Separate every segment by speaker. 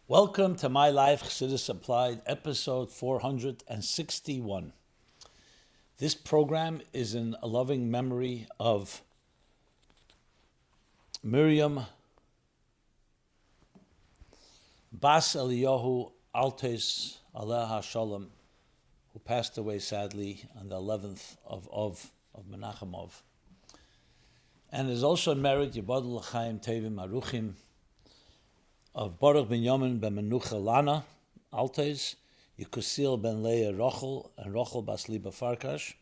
Speaker 1: Welcome to My Life Chassidus Applied, episode 461. This program is in a loving memory of Miriam Bas Eliyahu Altes Aleha Shalom, who passed away sadly on the 11th of Menachem Av. And is also in merit Yibadul L'chaim Tevim Aruchim of Baruch ben Yamin ben Menucha Lana, Altes, Yekusil ben Leah Rochel, and Rochel bas Liba Farkash,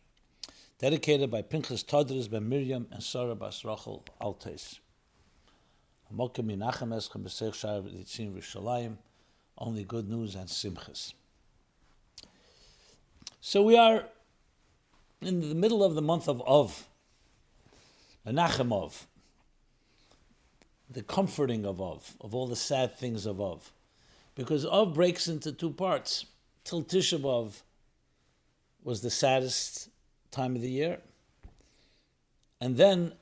Speaker 1: dedicated by Pinchas Todres ben Miriam and Sarah bas Rochel Altes. Only good news and simchas. So we are in the middle of the month of Av, Menachem Av, the comforting of all the sad things of Av. Because Av breaks into two parts. Till Tisha B'Av was the saddest time of the year. And then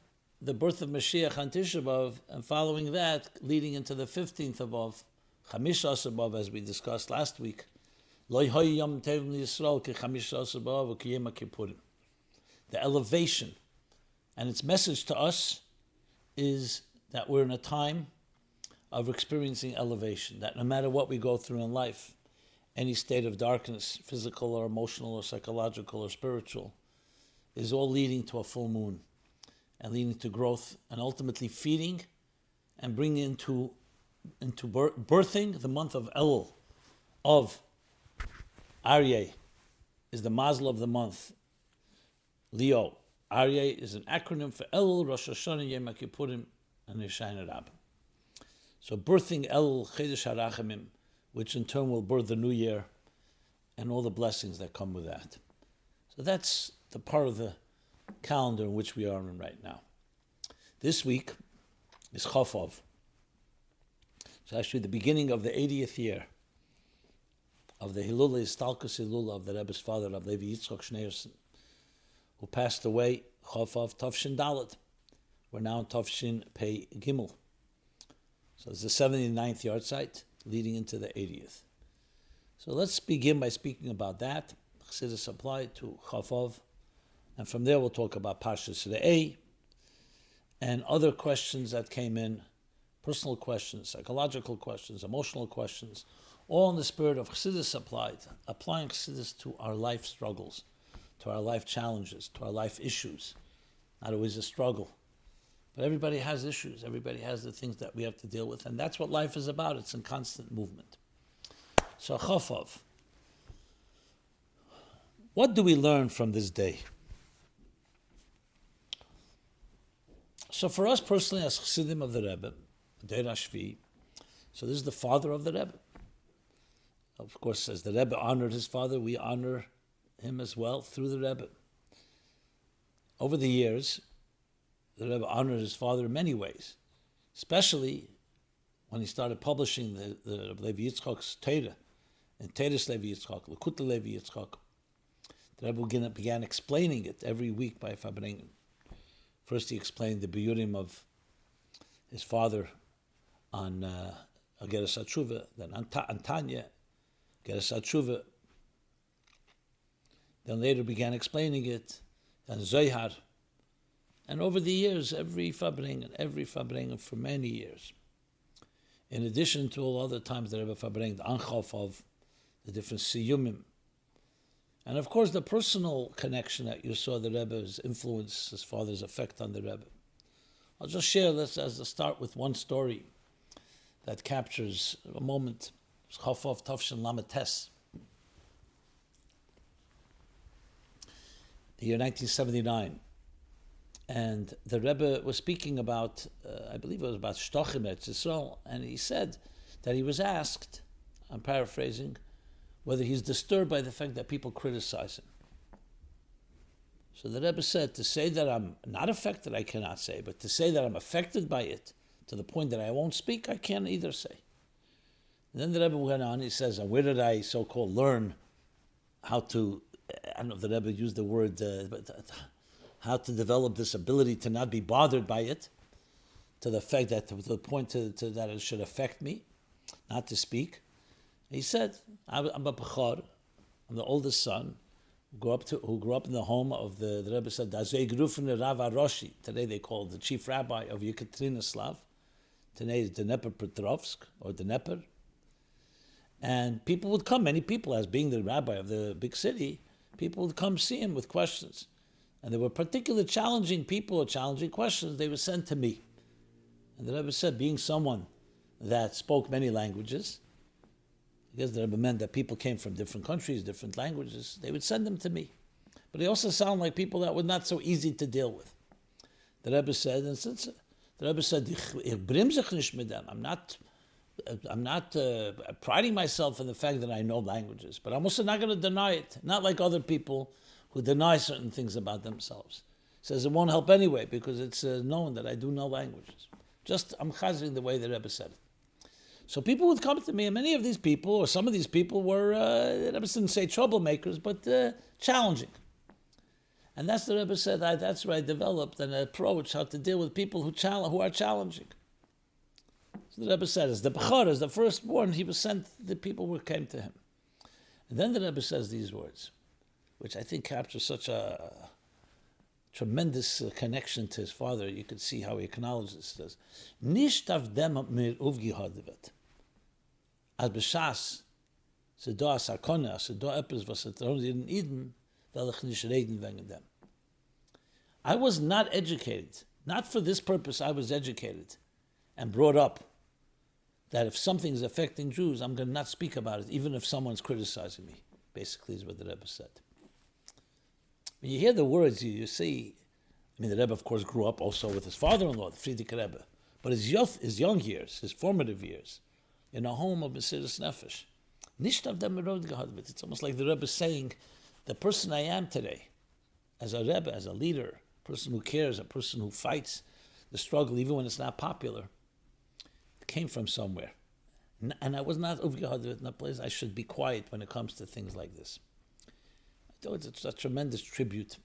Speaker 1: the birth of Mashiach on Tisha B'Av, and following that, leading into the 15th of Av, Chamisha B'Av, as we discussed last week, Lo Yom Tov Yisrael Ki Chamisha B'Av Ki Yom Kippurim. The elevation, and its message to us is that we're in a time of experiencing elevation, that no matter what we go through in life, any state of darkness, physical or emotional or psychological or spiritual, is all leading to a full moon and leading to growth and ultimately feeding and bringing into birthing the month of Elul, of Aryeh, is the mazel of the month, Leo. Aryeh is an acronym for Elul, Rosh Hashanah, Yom Kippurim, and Yeshayna Rab. So birthing El Chedesh HaRachamim, which in turn will birth the new year and all the blessings that come with that. So that's the part of the calendar in which we are in right now. This week is Chof Av. It's actually the beginning of the 80th year of the Hilula Istalkus Hilula of the Rebbe's father, Reb Levi Yitzchak Shneerson, who passed away Chof Av Tavshin Dalet. We're now in Tavshin Pei Gimel. So it's the 79th yard site leading into the 80th. So let's begin by speaking about that. Chassidus applied to Chof Av. And from there we'll talk about Parshas Re'eh and other questions that came in, personal questions, psychological questions, emotional questions, all in the spirit of Chassidus applied, applying Chassidus to our life struggles, to our life challenges, to our life issues. Not always a struggle. But everybody has issues. Everybody has the things that we have to deal with. And that's what life is about. It's in constant movement. So, Chof Av. What do we learn from this day? So for us personally, as Chassidim of the Rebbe, Deir Hashvi, so this is the father of the Rebbe. Of course, as the Rebbe honored his father, we honor him as well through the Rebbe. Over the years, the Rebbe honored his father in many ways, especially when he started publishing the Reb Levi Yitzchak's Torah, and Teres Levi Yitzchak, Lekut Levi Yitzchak. The Rebbe began explaining it every week by Fabrengen. First he explained the Biyurim of his father on Ageres HaTshuva, then Antanya, Ageres HaTshuva. Then later began explaining it, then Zohar. And over the years, every Fabrengen for many years. In addition to all other times the Rebbe Fabrengen, the Chof Av, the different Siyumim. And of course the personal connection that you saw, the Rebbe's influence, his father's effect on the Rebbe. I'll just share this as a start with one story that captures a moment. It's Chof Av Tavshin Lamed Tes. The year 1979. And the Rebbe was speaking about, I believe it was about Shtochim Eretz Yisrael, and he said that he was asked, I'm paraphrasing, whether he's disturbed by the fact that people criticize him. So the Rebbe said, to say that I'm not affected, I cannot say, but to say that I'm affected by it to the point that I won't speak, I can't either say. And then the Rebbe went on, he says, and where did I so-called learn how to, I don't know if the Rebbe used the word, but how to develop this ability to not be bothered by it, to the fact that to the point that it should affect me. not to speak. He said, I'm a Bechor, I'm the oldest son, who grew up in the home of the Rebbe said, Rav Aroshi. Today they call the chief rabbi of Yekaterinoslav. Today is Dnepropetrovsk, or Dnieper. And people would come, many people, as being the rabbi of the big city, people would come see him with questions. And there were particular challenging people or challenging questions, they were sent to me. And the Rebbe said, being someone that spoke many languages, because the Rebbe meant that people came from different countries, different languages, they would send them to me. But they also sound like people that were not so easy to deal with. The Rebbe said, and since the Rebbe said, I'm not priding myself in the fact that I know languages, but I'm also not going to deny it, not like other people who deny certain things about themselves. He says it won't help anyway because it's known that I do know languages. Just I'm chazing the way the Rebbe said it. So people would come to me, and many of these people, or some of these people, were, the Rebbe didn't say troublemakers, but challenging. And that's the Rebbe said, that's where I developed an approach how to deal with people who are challenging. So the Rebbe said, as the Bechor, as the firstborn, he was sent the people who came to him. And then the Rebbe says these words, which I think capture such a tremendous connection to his father. You could see how he acknowledges this. He says, Nishtav dem mir uvgehadvet. As b'shas, sedo asakona, sedo epes vasetron in Eden, velech nish reden wegen dem. I was not educated. Not for this purpose I was educated and brought up that if something is affecting Jews, I'm going to not speak about it, even if someone's criticizing me, basically is what the Rebbe said. When you hear the words, you see, I mean, the Rebbe, of course, grew up also with his father-in-law, the Frierdiker Rebbe, but his young years, his formative years, in a home of Mesiras Nefesh. It's almost like the Rebbe saying, the person I am today, as a Rebbe, as a leader, a person who cares, a person who fights the struggle, even when it's not popular, came from somewhere. And I was not uvgehadvet in a place I should be quiet when it comes to things like this. It's a tremendous tribute,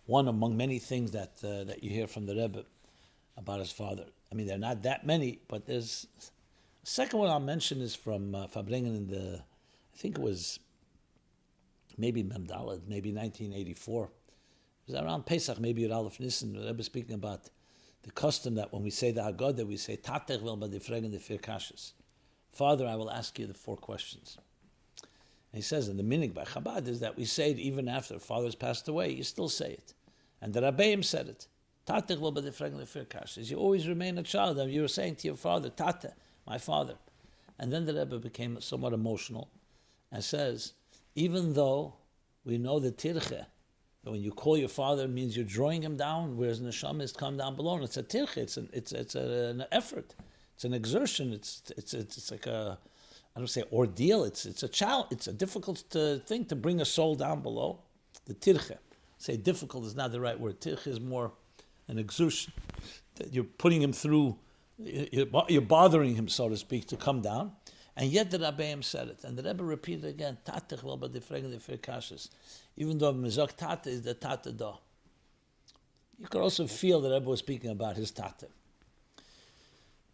Speaker 1: one among many things that you hear from the Rebbe about his father. I mean, there are not that many, but there's the second one I'll mention is from Fabringen in the, I think it was maybe Memdalad, maybe 1984. It was around Pesach, maybe at Aleph Nissen. The Rebbe speaking about the custom that when we say the Haggadah, we say Tatech vel b'difregen the vier kashas. Father, I will ask you the 4 questions. And he says, and the meaning by Chabad is that we say it even after father's passed away, you still say it. And the Rabbeim said it. Tatech vel b'difregen the vier kashas. You always remain a child. And you were saying to your father, Tate, my father. And then the Rebbe became somewhat emotional and says, even though we know the tirche, that when you call your father, it means you're drawing him down, whereas neshama is come down below. And it's a tirche, it's an effort, it's an exertion, it's like a, I don't say ordeal, it's a challenge, it's a difficult thing to bring a soul down below. The tirche, say difficult is not the right word. Tirche is more an exertion that you're putting him through. You're bothering him, so to speak, to come down. And yet the Rabbeim said it. And the Rebbe repeated again, Tatech vel b'difregen the vier kashas. Even though Mizok Tate is the Tate da. You could also feel the Rebbe was speaking about his Tate.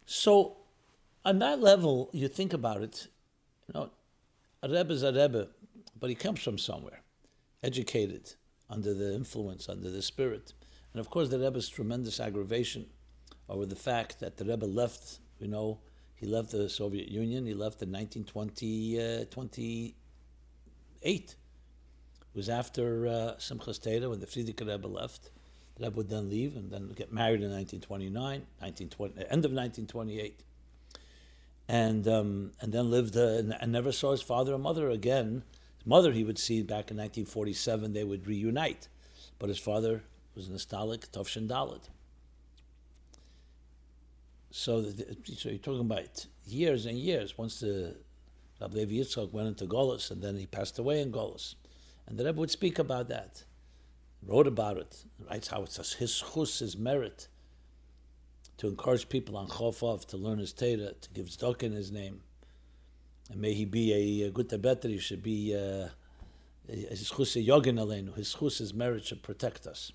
Speaker 1: So, on that level, you think about it, a Rebbe is a Rebbe, but he comes from somewhere, educated, under the influence, under the spirit. And of course, the Rebbe's tremendous aggravation over the fact that the Rebbe left, he left the Soviet Union, he left in 1928. It was after Simchas Torah, when the Frierdiker Rebbe left. The Rebbe would then leave and then get married in 1929, end of 1928. And then lived and never saw his father or mother again. His mother he would see back in 1947, they would reunite. But his father was nostalgic, Tovshin Daled. So you're talking about years and years. Once the Reb Levi Yitzchak went into Golus, and then he passed away in Golus. And the Rebbe would speak about that, wrote about it, writes how it's his chus, his merit, to encourage people on Chof Av to learn his Torah, to give tzedakah in his name. And may he be a good better, he should be, his chus yogin aleinu, his chus, his merit should protect us.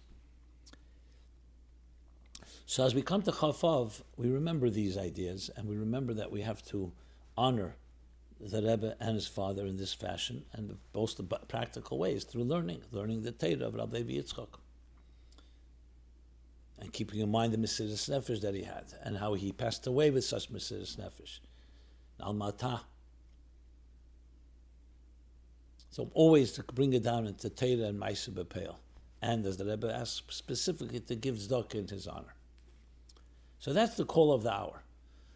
Speaker 1: So as we come to Chof Av, we remember these ideas, and we remember that we have to honor the Rebbe and his father in this fashion, and both the practical ways, through learning the Torah of Reb Levi Yitzchak, and keeping in mind the Mesiras Nefesh that he had, and how he passed away with such Mesiras Nefesh. Al Matah. So always to bring it down into Torah and Ma'aseh B'Peil. And as the Rebbe asked specifically, to give tzedakah in his honor. So that's the call of the hour.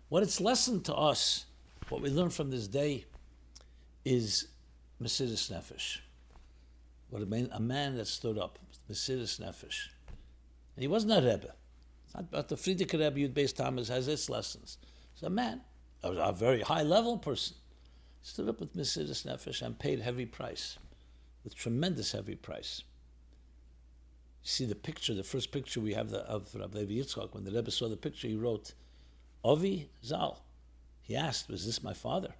Speaker 1: What it's lesson to us, what we learn from this day, is Mesiras Nefesh. What it meant, a man that stood up, Mesiras Nefesh. And he wasn't a Rebbe. It's not about the Frierdiker Rebbe Yud Beis Tammuz has its lessons. He's a man, a very high level person. Stood up with Mesiras Nefesh and paid heavy price, with tremendous heavy price. You see the picture, the first picture we have of Reb Levi Yitzchak. When the Rebbe saw the picture, he wrote, Avi Zal. He asked, was this my father?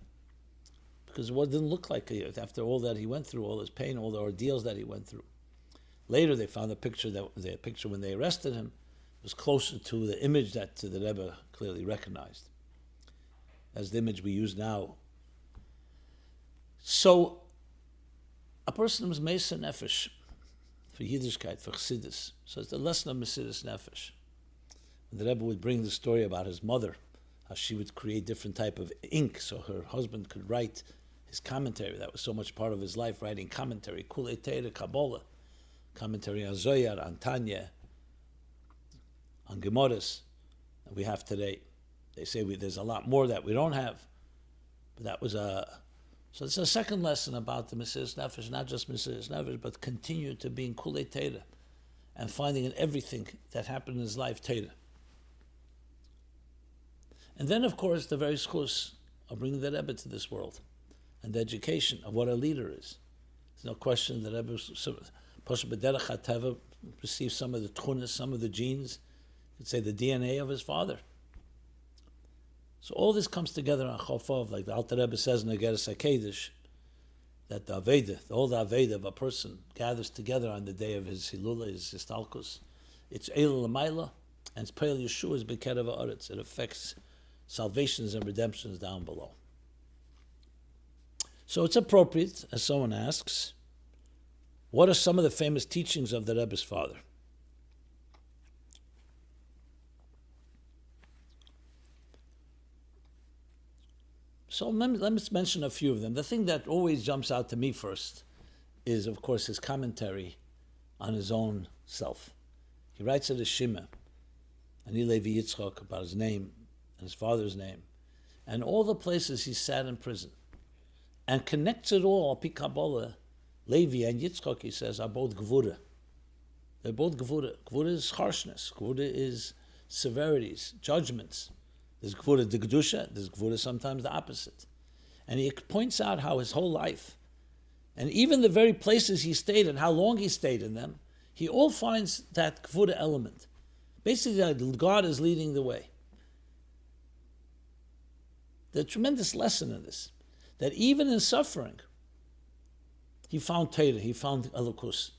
Speaker 1: Because it didn't look like it after all that he went through, all his pain, all the ordeals that he went through. Later they found the picture when they arrested him was closer to the image that the Rebbe clearly recognized as the image we use now. So a person was Mesiras Nefesh for Yiddishkeit, for Chassidus. So it's the lesson of Mesiras Nefesh. The Rebbe would bring the story about his mother, how she would create different type of ink so her husband could write his commentary. That was so much part of his life, writing commentary, Kulei Teira, Kabbalah, commentary on Zohar, on Tanya, on Gemaras that we have today. They say there's a lot more that we don't have, but that was So it's a second lesson about the Mesiras Nefesh, not just Mesiras Nefesh, but continue to be in Kulei Teira and finding in everything that happened in his life Teira. And then, of course, the very schus of bringing the Rebbe to this world and the education of what a leader is. There's no question that Rebbe Pasha B'derech HaTeva received some of the tchunas, some of the genes, you could say the DNA of his father. So all this comes together on Chof Av, like the Alter Rebbe says in the Geras HaKedesh, that the Aveda, the old Aveda of a person, gathers together on the day of his Hilula, his Histalkus. It's Eil L'mayla, and it's Peil Yeshua's B'kerev Ha'aretz. It affects salvations and redemptions down below. So it's appropriate, as someone asks, what are some of the famous teachings of the Rebbe's father? So let me mention a few of them. The thing that always jumps out to me first is, of course, his commentary on his own self. He writes at his Shema, Ani Levi Yitzchak, about his name and his father's name, and all the places he sat in prison, and connects it all, Pi Kabbalah. Levi and Yitzchak, he says, are both Gvura. They're both Gvura. Gvura is harshness. Gvura is severities, judgments. There's Gvura de Kedusha, there's Gvura sometimes the opposite. And he points out how his whole life, and even the very places he stayed and how long he stayed in them, he all finds that Gvura element. Basically, that God is leading the way. The tremendous lesson in this, that even in suffering, he found Torah, he found Elokus,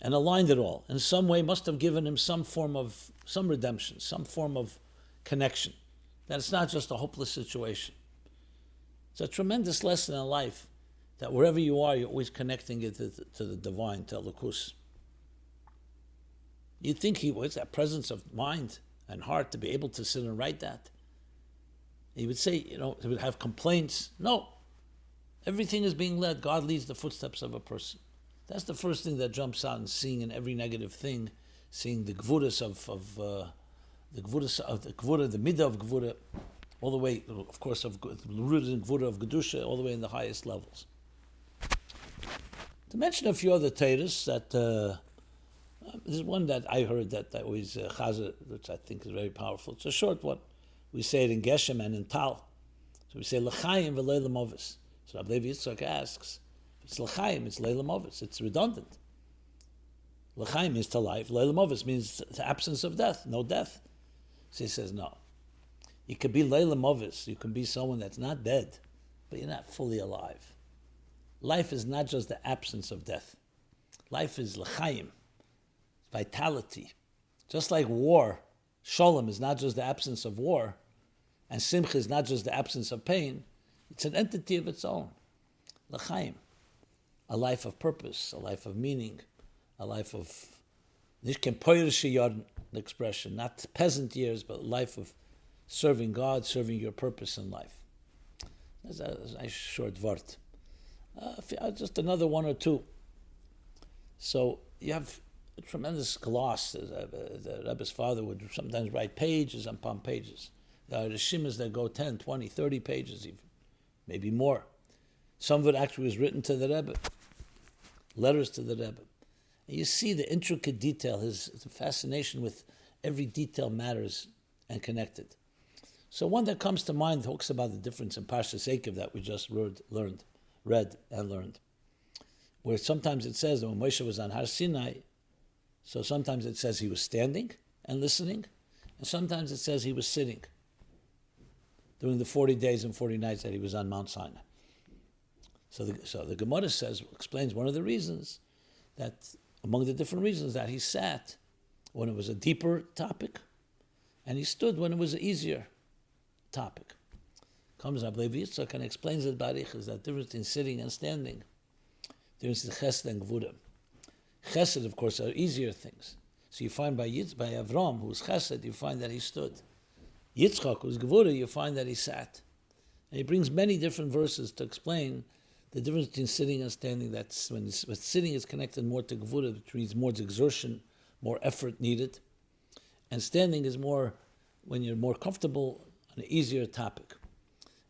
Speaker 1: and aligned it all. In some way, must have given him some redemption, some form of connection. That it's not just a hopeless situation. It's a tremendous lesson in life that wherever you are, you're always connecting it to the divine, to Elokus. You'd think he was that presence of mind and heart to be able to sit and write that. He would say, he would have complaints. No. Everything is being led. God leads the footsteps of a person. That's the first thing that jumps out, and seeing in every negative thing, seeing the gvuras the gvura, the midah of gvura, all the way, of course, rooted in gvura of gedusha, all the way in the highest levels. To mention a few other Teiras, that there's one that I heard that always Chazer, which I think is very powerful. It's a short one. We say it in Geshem and in Tal. So we say l'chaim v'lei l'movis. So Reb Levi Yitzchak asks, it's l'chaim, it's lei l'movis. It's redundant. L'chaim means to life. Lei l'movis means the absence of death, no death. So he says, no. You could be lei l'movis. You can be someone that's not dead, but you're not fully alive. Life is not just the absence of death. Life is l'chaim, vitality. Just like war, shalom is not just the absence of war, And simcha is not just the absence of pain, it's an entity of its own. L'chaim, a life of purpose, a life of meaning, a life of the expression, not peasant years, but a life of serving God, serving your purpose in life. That's a nice short word. Just another one or two. So you have a tremendous gloss. The Rebbe's father would sometimes write pages upon pages. There are Rishimas that go 10, 20, 30 pages even, maybe more. Some of it actually was written to the Rebbe, letters to the Rebbe. And you see the intricate detail, his fascination with every detail matters and connected. So one that comes to mind talks about the difference in Parshas Eikev that we just read and learned, where sometimes it says that when Moshe was on Har Sinai, so sometimes it says he was standing and listening, and sometimes it says he was sitting during the 40 days and 40 nights that he was on Mount Sinai. So the Gemara explains one of the reasons that, among the different reasons, that he sat when it was a deeper topic, and he stood when it was an easier topic. Comes Reb Levi Yitzchak and explains it Barich is that difference in sitting and standing, difference in chesed and gvura. Chesed, of course, are easier things. So you find by Avram, who's chesed, you find that he stood. Yitzchak, who's gvura, you find that he sat. And he brings many different verses to explain the difference between sitting and standing. That's when sitting is connected more to gvura, which means more exertion, more effort needed. And standing is more when you're more comfortable, an easier topic.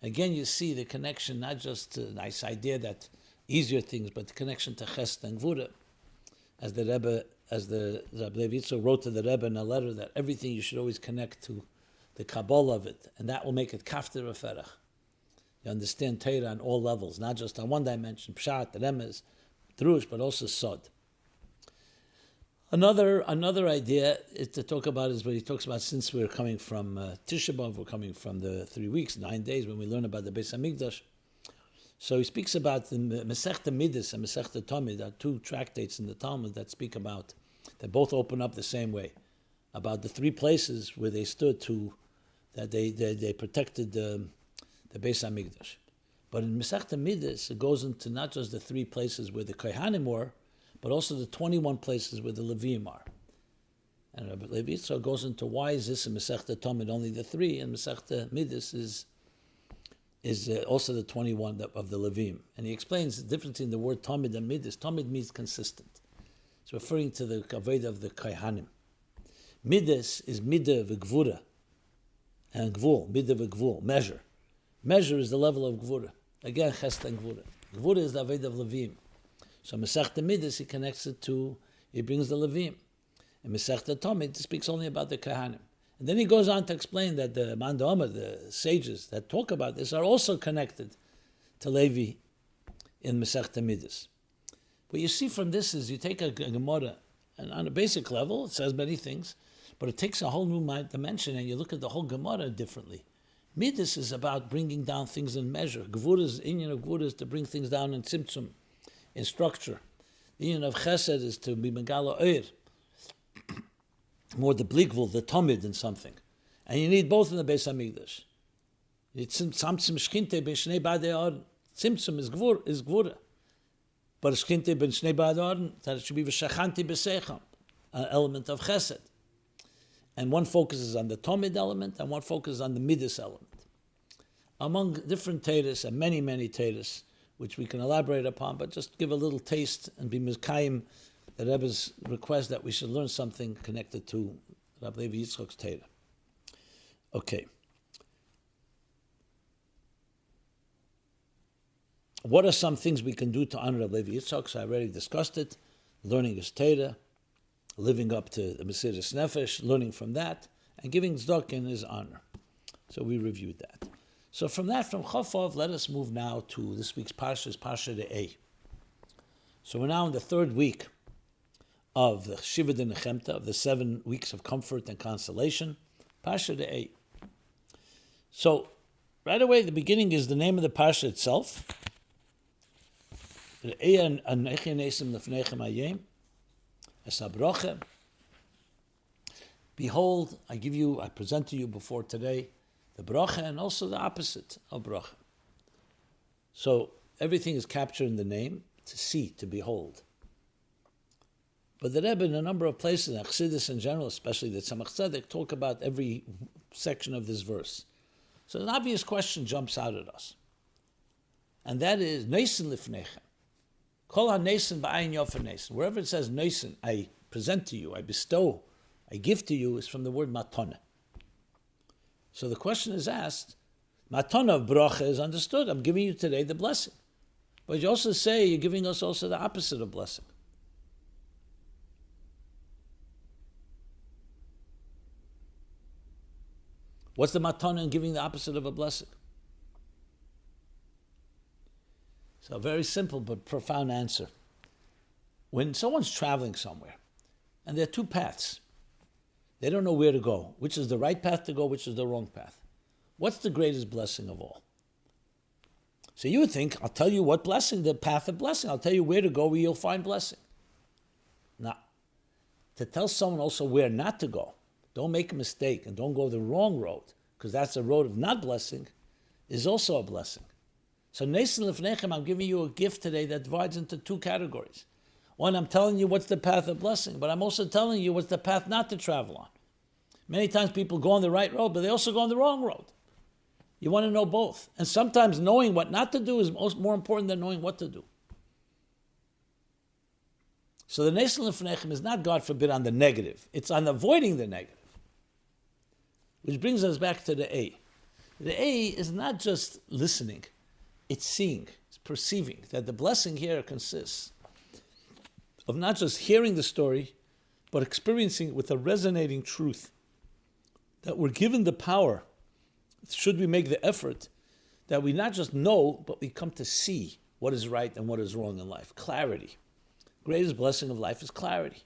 Speaker 1: Again, you see the connection, not just a nice idea that easier things, but the connection to chesed and gvura. As the Reb Levi Yitzchak wrote to the Rebbe in a letter, that everything you should always connect to the Kabbalah of it, and that will make it kafter aferach. You understand Torah on all levels, not just on one dimension, pshat, remes, drush, but also sod. Another idea is to talk about is what he talks about, since we're coming from Tisha B'Av, we're coming from the 3 weeks, 9 days, when we learn about the Beis HaMikdash. So he speaks about the Masechta Midas and Masechta Tamid, are two tractates in the Talmud that speak about, that both open up the same way, about the 3 places where they stood that they protected the Beis HaMikdash. But in Masechta Midas, it goes into not just the 3 places where the Kohanim were, but also the 21 places where the Levim are. And Reb Levi Yitzchak goes into why is this in Masechta Tamid only the 3, and Masechta Midas is also the 21 of the Levim. And he explains the difference in the word Tamid and Midas. Tamid means consistent. It's referring to the kaved of the Kohanim. Midas is midah v'gvura, and gvul, midah v'gvul, measure. Measure is the level of gvura. Again, chesed and gvura. Gvura is the aved of Levim. So Masechta Midas, he connects it to, he brings the Levim. And Masechta Tamid speaks only about the Kohanim. And then he goes on to explain that the Mandama, the sages that talk about this, are also connected to Levi in Masechta Midas. What you see from this is you take a Gemara, and on a basic level, it says many things, but it takes a whole new dimension, and you look at the whole Gemara differently. Midas is about bringing down things in measure. Gvura's inyan of Gvura is to bring things down in tzimtzum, in structure. The inyan of Chesed is to be megala oir, more the blikvul, the tamid in something. And you need both in the Beis HaMikdash. It's tzimtzum shchinte ben shnei badei aron. Tzimtzum is gvura. But shchinte ben shnei badei aron, that it should be v'shachanti b'seicham, an element of Chesed. And one focuses on the Tomid element, and one focuses on the Midas element. Among different Teiras, and many, many Teiras, which we can elaborate upon, but just give a little taste and be mizkayim the Rebbe's request that we should learn something connected to Reb Levi Yitzchak's Teira. Okay. What are some things we can do to honor Reb Levi Yitzchak? So I already discussed it. Learning his Teira, living up to the Mesiras Nefesh, learning from that, and giving tzedakah in his honor. So we reviewed that. So from Chof Av, let us move now to this week's Parsha Re'eh. So we're now in the 3rd week of the Shiva de Nechemta, of the 7 weeks of comfort and consolation, Parsha Re'eh. So right away, the beginning is the name of the Parsha itself. Re'eh anechi nesim lefnechem hayom. Behold, I present to you before today the bracha and also the opposite of bracha. So everything is captured in the name, to see, to behold. But the Rebbe, in a number of places, and Chassidus in general, especially the Tzemach Tzedek, talk about every section of this verse. So an obvious question jumps out at us. And that is, Neisen lifnechem. Kol ha-neisen ba'ayin yofer neisen. Wherever it says neisen, I present to you, I bestow, I give to you, is from the word matana. So the question is asked, matana of bracha is understood. I'm giving you today the blessing. But you also say you're giving us also the opposite of blessing. What's the matana in giving the opposite of a blessing? So a very simple but profound answer. When someone's traveling somewhere, and there are two paths, they don't know where to go, which is the right path to go, which is the wrong path. What's the greatest blessing of all? So you would think, I'll tell you what blessing, the path of blessing. I'll tell you where to go, where you'll find blessing. Now, to tell someone also where not to go, don't make a mistake and don't go the wrong road, because that's a road of not blessing, is also a blessing. So Neisen Lefnechem, I'm giving you a gift today that divides into two categories. One, I'm telling you what's the path of blessing, but I'm also telling you what's the path not to travel on. Many times people go on the right road, but they also go on the wrong road. You want to know both. And sometimes knowing what not to do is more important than knowing what to do. So the Neisen Lefnechem is not, God forbid, on the negative. It's on avoiding the negative. Which brings us back to the A. The A is not just listening. It's seeing, it's perceiving that the blessing here consists of not just hearing the story, but experiencing it with a resonating truth. That we're given the power, should we make the effort, that we not just know, but we come to see what is right and what is wrong in life. Clarity. Greatest blessing of life is clarity.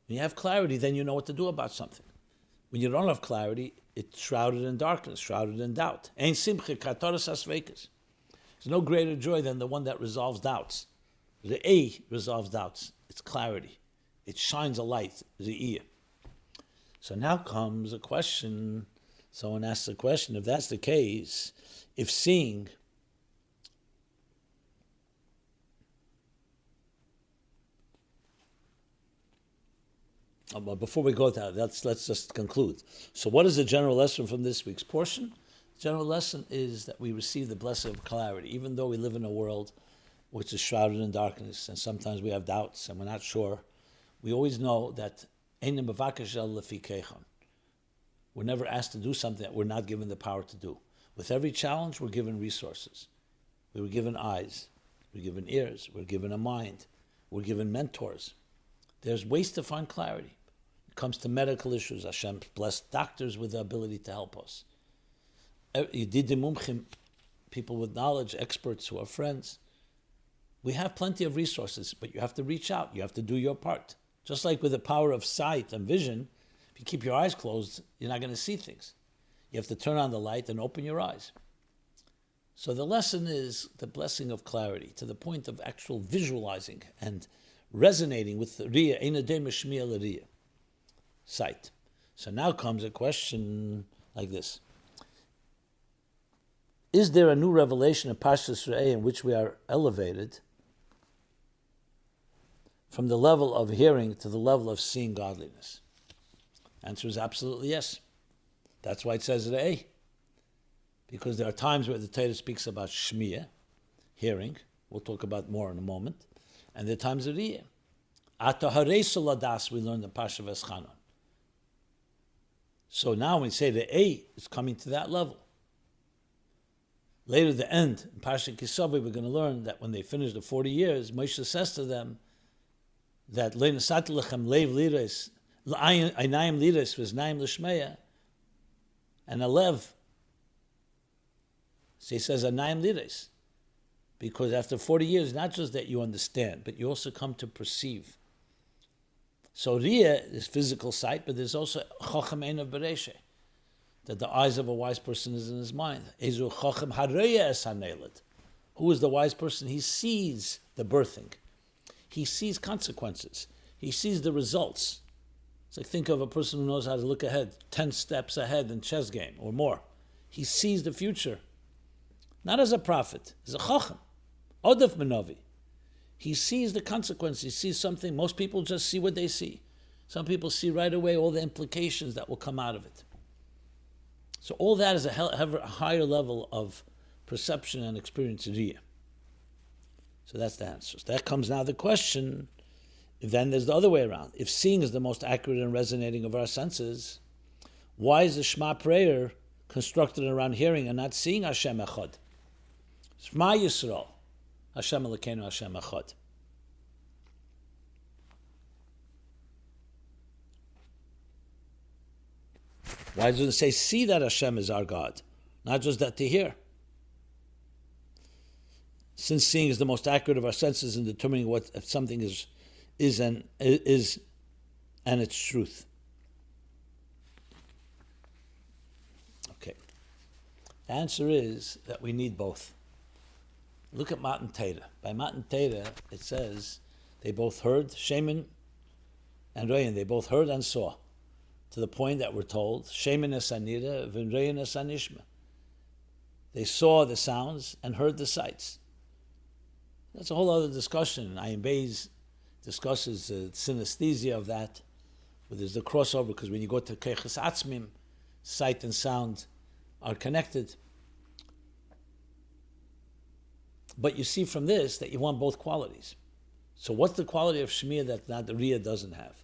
Speaker 1: When you have clarity, then you know what to do about something. When you don't have clarity, it's shrouded in darkness, shrouded in doubt. Ein simcha katoras asveikas. There's no greater joy than the one that resolves doubts. The A resolves doubts. It's clarity. It shines a light, the ear. So now comes a question. Someone asks a question, if that's the case, if seeing but before we go to that, let's just conclude. So what is the general lesson from this week's portion? The general lesson is that we receive the blessing of clarity. Even though we live in a world which is shrouded in darkness, and sometimes we have doubts and we're not sure, we always know that we're never asked to do something that we're not given the power to do. With every challenge, we're given resources. We were given eyes, we're given ears, we're given a mind, we're given mentors. There's ways to find clarity. It comes to medical issues. Hashem blessed doctors with the ability to help us. People with knowledge, experts who are friends. We have plenty of resources, but you have to reach out. You have to do your part. Just like with the power of sight and vision, if you keep your eyes closed, you're not going to see things. You have to turn on the light and open your eyes. So the lesson is the blessing of clarity, to the point of actual visualizing and resonating with the riya, sight. So now comes a question like this. Is there a new revelation in Parshas Re'eh in which we are elevated from the level of hearing to the level of seeing godliness? Answer is absolutely yes. That's why it says Re'eh. Because there are times where the Torah speaks about Shmiya, hearing. We'll talk about more in a moment. And there are times of Riyah. Ata haresu ladas, we learned in Parsha Veschanon. So now when we say the A is coming to that level. Later, the end, in Parsha Kisavai, we're going to learn that when they finish the 40 years, Moshe says to them that le'nasat lechem leiv liris, einayim liris, v'znaim l'shmeya, and a lev. So he says, einayim liris. Because after 40 years, not just that you understand, but you also come to perceive. So Riyah is physical sight, but there's also Chacham Einav Bereshe, that the eyes of a wise person is in his mind. Ezu Chacham Hareya Es Haneled. Who is the wise person? He sees the birthing. He sees consequences. He sees the results. It's like, think of a person who knows how to look ahead, 10 steps ahead in chess game or more. He sees the future. Not as a prophet, as a chacham. Odef Menovi. He sees the consequence. He sees something. Most people just see what they see. Some people see right away all the implications that will come out of it. So all that is a higher level of perception and experience riyah. So that's the answer. So that comes now the question, then there's the other way around. If seeing is the most accurate and resonating of our senses, why is the Shema prayer constructed around hearing and not seeing Hashem Echad? Shema Yisrael, Hashem Elokeinu, Hashem Echad. Why does it say see that Hashem is our God, not just that to hear? Since seeing is the most accurate of our senses in determining what if something is and its truth. Okay. The answer is that we need both. Look at Matan Torah. By Matan Torah, it says they both heard, Shemin and Re'eh, they both heard and saw, to the point that we're told, Shemin es anira, v'Re'eh es anishma. They saw the sounds and heard the sights. That's a whole other discussion. Ayin Beis discusses the synesthesia of that, where there's the crossover, because when you go to Keches Atzmim, sight and sound are connected. But you see from this that you want both qualities. So what's the quality of Shemiah that the Riyah doesn't have?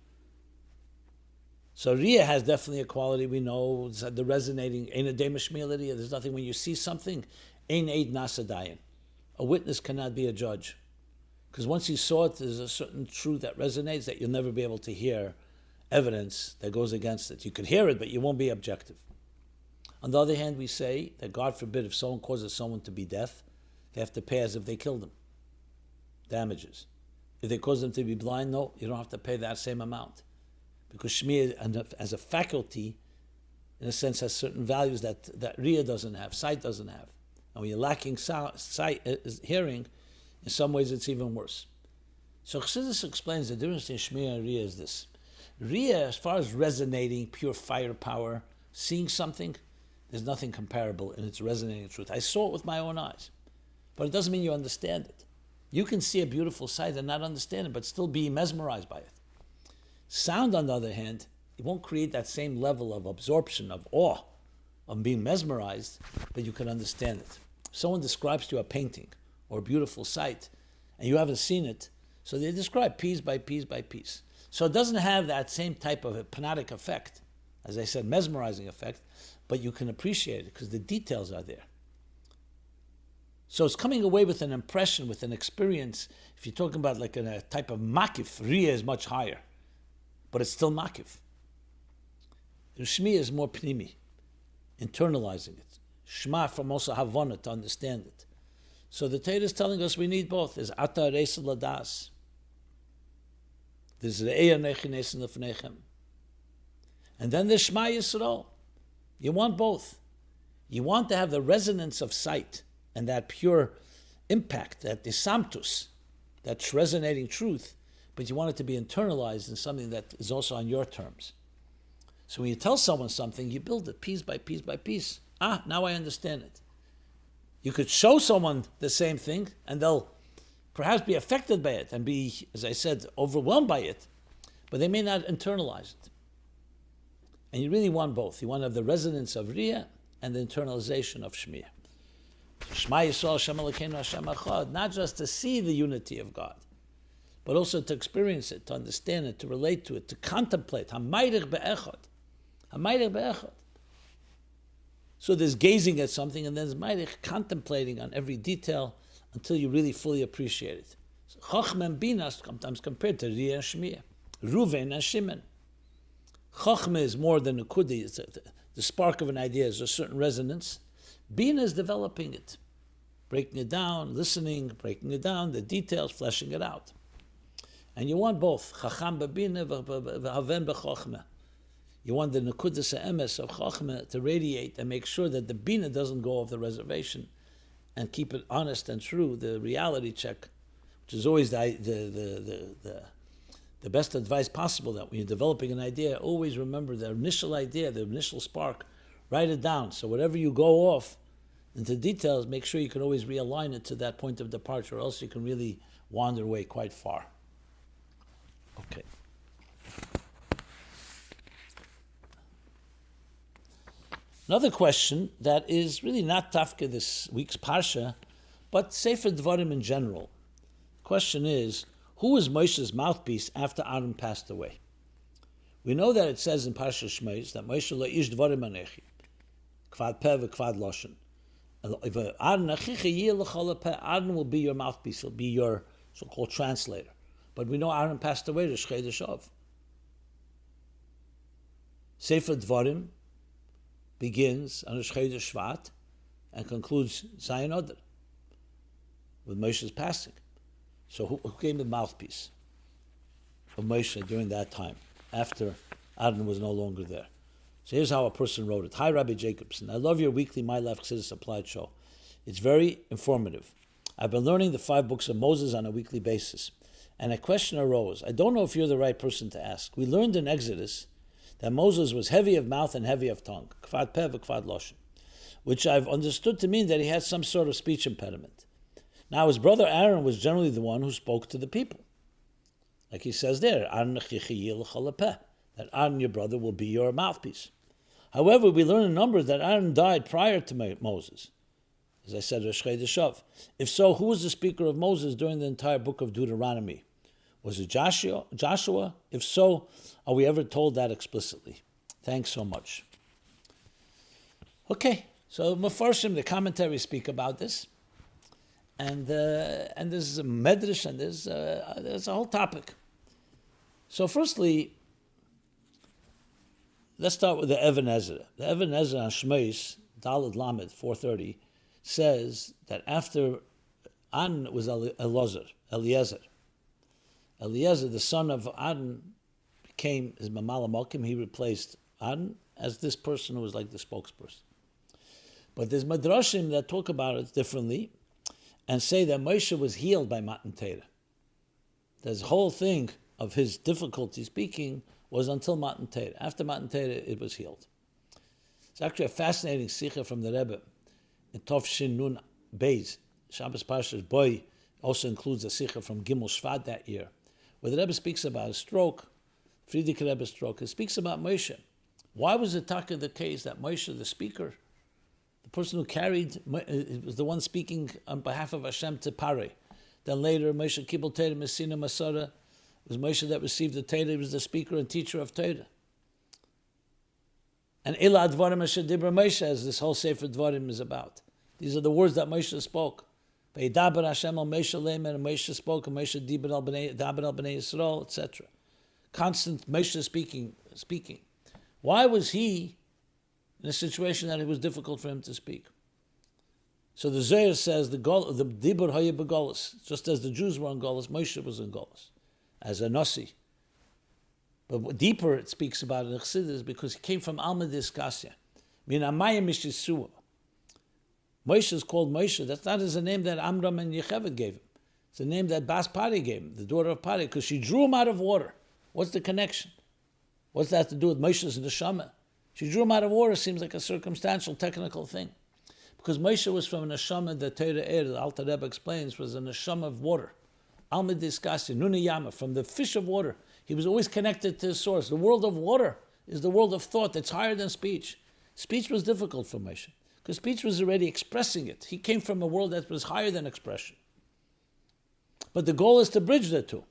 Speaker 1: So Riyah has definitely a quality we know, the resonating, Ein Adem Shemiah L'Riyah. There's nothing, when you see something, Ein Eid Nasa Dayan. A witness cannot be a judge. Because once you saw it, there's a certain truth that resonates that you'll never be able to hear evidence that goes against it. You could hear it, but you won't be objective. On the other hand, we say that God forbid if someone causes someone to be deaf, they have to pay as if they killed them. Damages. If they cause them to be blind, no, you don't have to pay that same amount. Because Shemiah, as a faculty, in a sense, has certain values that Riyah doesn't have, sight doesn't have. And when you're lacking hearing, in some ways it's even worse. So Chassidus explains the difference between Shemiah and Riyah is this. Riyah, as far as resonating, pure firepower, seeing something, there's nothing comparable in its resonating truth. I saw it with my own eyes. But it doesn't mean you understand it. You can see a beautiful sight and not understand it, but still be mesmerized by it. Sound, on the other hand, it won't create that same level of absorption, of awe, of being mesmerized, but you can understand it. If someone describes to you a painting or a beautiful sight, and you haven't seen it, so they describe piece by piece by piece. So it doesn't have that same type of hypnotic effect, as I said, mesmerizing effect, but you can appreciate it because the details are there. So it's coming away with an impression, with an experience. If you're talking about like a type of makif, Riyah is much higher, but it's still makif. Shemiah is more pnimi, internalizing it. Shema from also havana, to understand it. So the Torah is telling us we need both. There's ata reis ladas. There's re'eh nechinesin lefnechem. And then there's Shema Yisrael. You want both. You want to have the resonance of sight and that pure impact, that disamtus, that resonating truth, but you want it to be internalized in something that is also on your terms. So when you tell someone something, you build it piece by piece by piece. Now I understand it. You could show someone the same thing, and they'll perhaps be affected by it and be, as I said, overwhelmed by it, but they may not internalize it. And you really want both. You want to have the resonance of Riyah and the internalization of Shemiah. Shema Yisrael, Hashem Elokeinu, Hashem Echad, not just to see the unity of God, but also to experience it, to understand it, to relate to it, to contemplate. Hamayich be'echad. Hamayich be'echad. So there's gazing at something, and there's Mayich contemplating on every detail until you really fully appreciate it. So Chochma and Bina is sometimes compared to Riyah and Shemiah. Ruven and Shimon. Chochma is more than a kudi. It's the spark of an idea is a certain resonance. Bina is developing it, breaking it down, listening, breaking it down, the details, fleshing it out. And you want both. Chacham b'bina v'haven b'chochma. You want the nekudas ha'emes of chochma to radiate and make sure that the bina doesn't go off the reservation and keep it honest and true, the reality check, which is always the the best advice possible that when you're developing an idea, always remember the initial idea, the initial spark. Write it down. So whatever you go off into details, make sure you can always realign it to that point of departure, or else you can really wander away quite far. Okay. Another question that is really not tafka this week's Parsha, but Sefer Dvarim in general. The question is, who was Moshe's mouthpiece after Aaron passed away? We know that it says in Parsha Shema that Moshe lo ish dvarim anechi, kvad peh v'kvad loshen. Aaron will be your mouthpiece, he'll be your so-called translator. But we know Aaron passed away to Chof Av. Sefer Dvarim begins on Chodesh Shvat and concludes Zayin Adar with Moshe's passing. So who became the mouthpiece of Moshe during that time, after Aaron was no longer there? So here's how a person wrote it. Hi, Rabbi Jacobson. I love your weekly My Life Chassidus Applied show. It's very informative. I've been learning the 5 books of Moses on a weekly basis, and a question arose. I don't know if you're the right person to ask. We learned in Exodus that Moses was heavy of mouth and heavy of tongue, kvad peh v'kvad loshen, which I've understood to mean that he had some sort of speech impediment. Now his brother Aaron was generally the one who spoke to the people. Like he says there, that Aaron, your brother, will be your mouthpiece. However, we learn in Numbers that Aaron died prior to Moses. As I said, Chodesh Av. If so, who was the speaker of Moses during the entire book of Deuteronomy? Was it Joshua? If so, are we ever told that explicitly? Thanks so much. Okay, so Mefarshim, the commentaries speak about this. And there's a medrash, and there's a whole topic. So firstly, let's start with the Even Ezra. The Even Ezra on Shmeis, Daled Lamed 430, says that after An was Eliezer, the son of An, became his Mamala Malkim. He replaced An as this person who was like the spokesperson. But there's Madrashim that talk about it differently and say that Moshe was healed by Matan Torah. This whole thing of his difficulty speaking was until Matan Torah. After Matan Torah, it was healed. It's actually a fascinating sikha from the Rebbe in Tov Shin Nun Beis. Shabbos Parshas Boy also includes a sikha from Gimel Shvat that year, where the Rebbe speaks about a stroke, Friedrich Rebbe's stroke. It speaks about Moshe. Why was it taka the case that Moshe, the speaker, the person who carried, was the one speaking on behalf of Hashem to Pare? Then later, Moshe Kibbel Torah Messina Masara, it was Moshe that received the Torah. He was the speaker and teacher of Torah. And Ela Advarim Asher Dibra Moshe, as this whole Sefer Dvarim is about. These are the words that Moshe spoke. Veidaber Hashem al Moshe Leimer, and Moshe spoke, and Moshe Daber al Bnei Yisrael, etc. Constant Moshe speaking. Why was he in a situation that it was difficult for him to speak? So the Zohar says the Dibur Hayeh B'Golus, just as the Jews were in Golus, Moshe was in Golus, as a Nasi. But deeper it speaks about it in Chassidus because he came from Alma Diskasya. Min Amayim Mishisuah. Moshe is called Moshe. That's not as a name that Amram and Yocheved gave him. It's a name that Bas Pari gave him, the daughter of Pari, because she drew him out of water. What's the connection? What's that to do with Moshe's neshama? She drew him out of water. Seems like a circumstantial, technical thing. Because Moshe was from a neshama, the Torah the Alter Rebbe explains, was a neshama of water. Almid Diskasi, Nuniyama, from the fish of water. He was always connected to his source. The world of water is the world of thought that's higher than speech. Speech was difficult for Moshe, because speech was already expressing it. He came from a world that was higher than expression. But the goal is to bridge the two.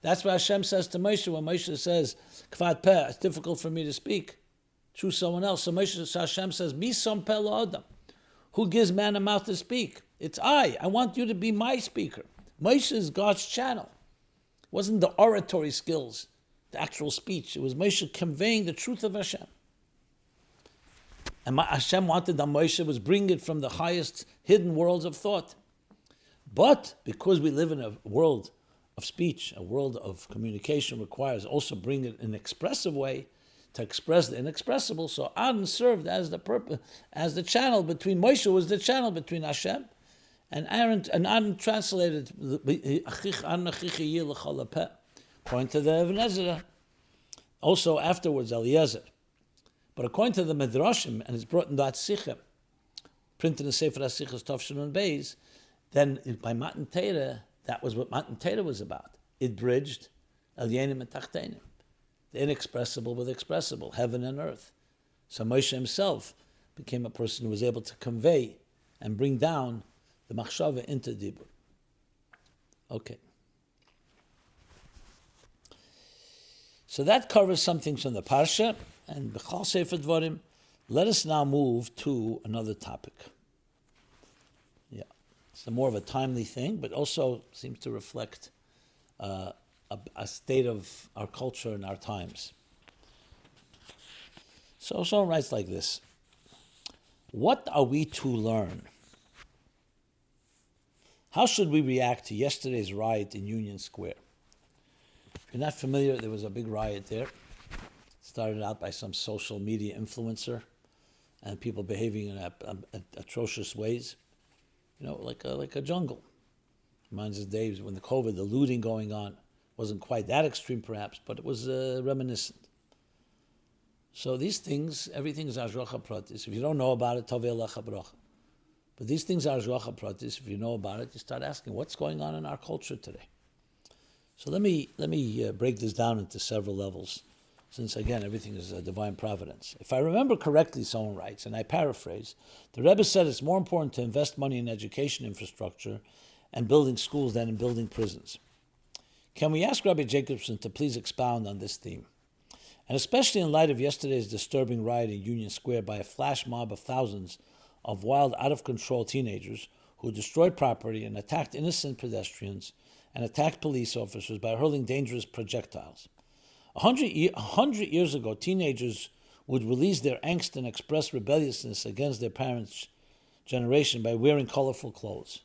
Speaker 1: That's what Hashem says to Moshe when Moshe says, Kvad peh, it's difficult for me to speak. Choose someone else. So Hashem says, Mi som peh la'adam. Who gives man a mouth to speak? It's I. I want you to be my speaker. Moshe is God's channel. It wasn't the oratory skills, the actual speech. It was Moshe conveying the truth of Hashem. And Hashem wanted that Moshe was bringing it from the highest hidden worlds of thought. But because we live in a world of speech, a world of communication requires also bring it in an expressive way to express the inexpressible. So Aaron served as the purpose, as the channel between Moshe was the channel between Hashem and Aaron. And Aaron translated, According to the Ibn Ezra, also afterwards Eliezer. But according to the Midrashim, and it's brought in that Sikha, printed in the Sefer HaSichas Tavshin and Beis, then by Matan Torah, that was what Matan Torah was about. It bridged Elyenim and Tachtenim, the inexpressible with expressible, heaven and earth. So Moshe himself became a person who was able to convey and bring down the Machshava into Dibur. Okay. So that covers something from the Parsha, and B'chal Sefer Dvarim. Let us now move to another topic. Yeah, it's more of a timely thing, but also seems to reflect a state of our culture and our times. So someone writes like this: what are we to learn? How should we react to yesterday's riot in Union Square? If you're not familiar, there was a big riot there. It started out by some social media influencer and people behaving in atrocious ways, like a jungle. Reminds us of days when the looting going on wasn't quite that extreme perhaps, but it was reminiscent. So these things, everything is Ashgacha Pratis. If you don't know about it, Tovei Lecha Bracha. But these things are Ashgacha Pratis. If you know about it, you start asking, what's going on in our culture today? So let me break this down into several levels, since again everything is a divine providence. If I remember correctly, someone writes, and I paraphrase, the Rebbe said it's more important to invest money in education infrastructure and building schools than in building prisons. Can we ask Rabbi Jacobson to please expound on this theme? And especially in light of yesterday's disturbing riot in Union Square by a flash mob of thousands of wild, out-of-control teenagers who destroyed property and attacked innocent pedestrians and attacked police officers by hurling dangerous projectiles. 100 years ago, teenagers would release their angst and express rebelliousness against their parents' generation by wearing colorful clothes.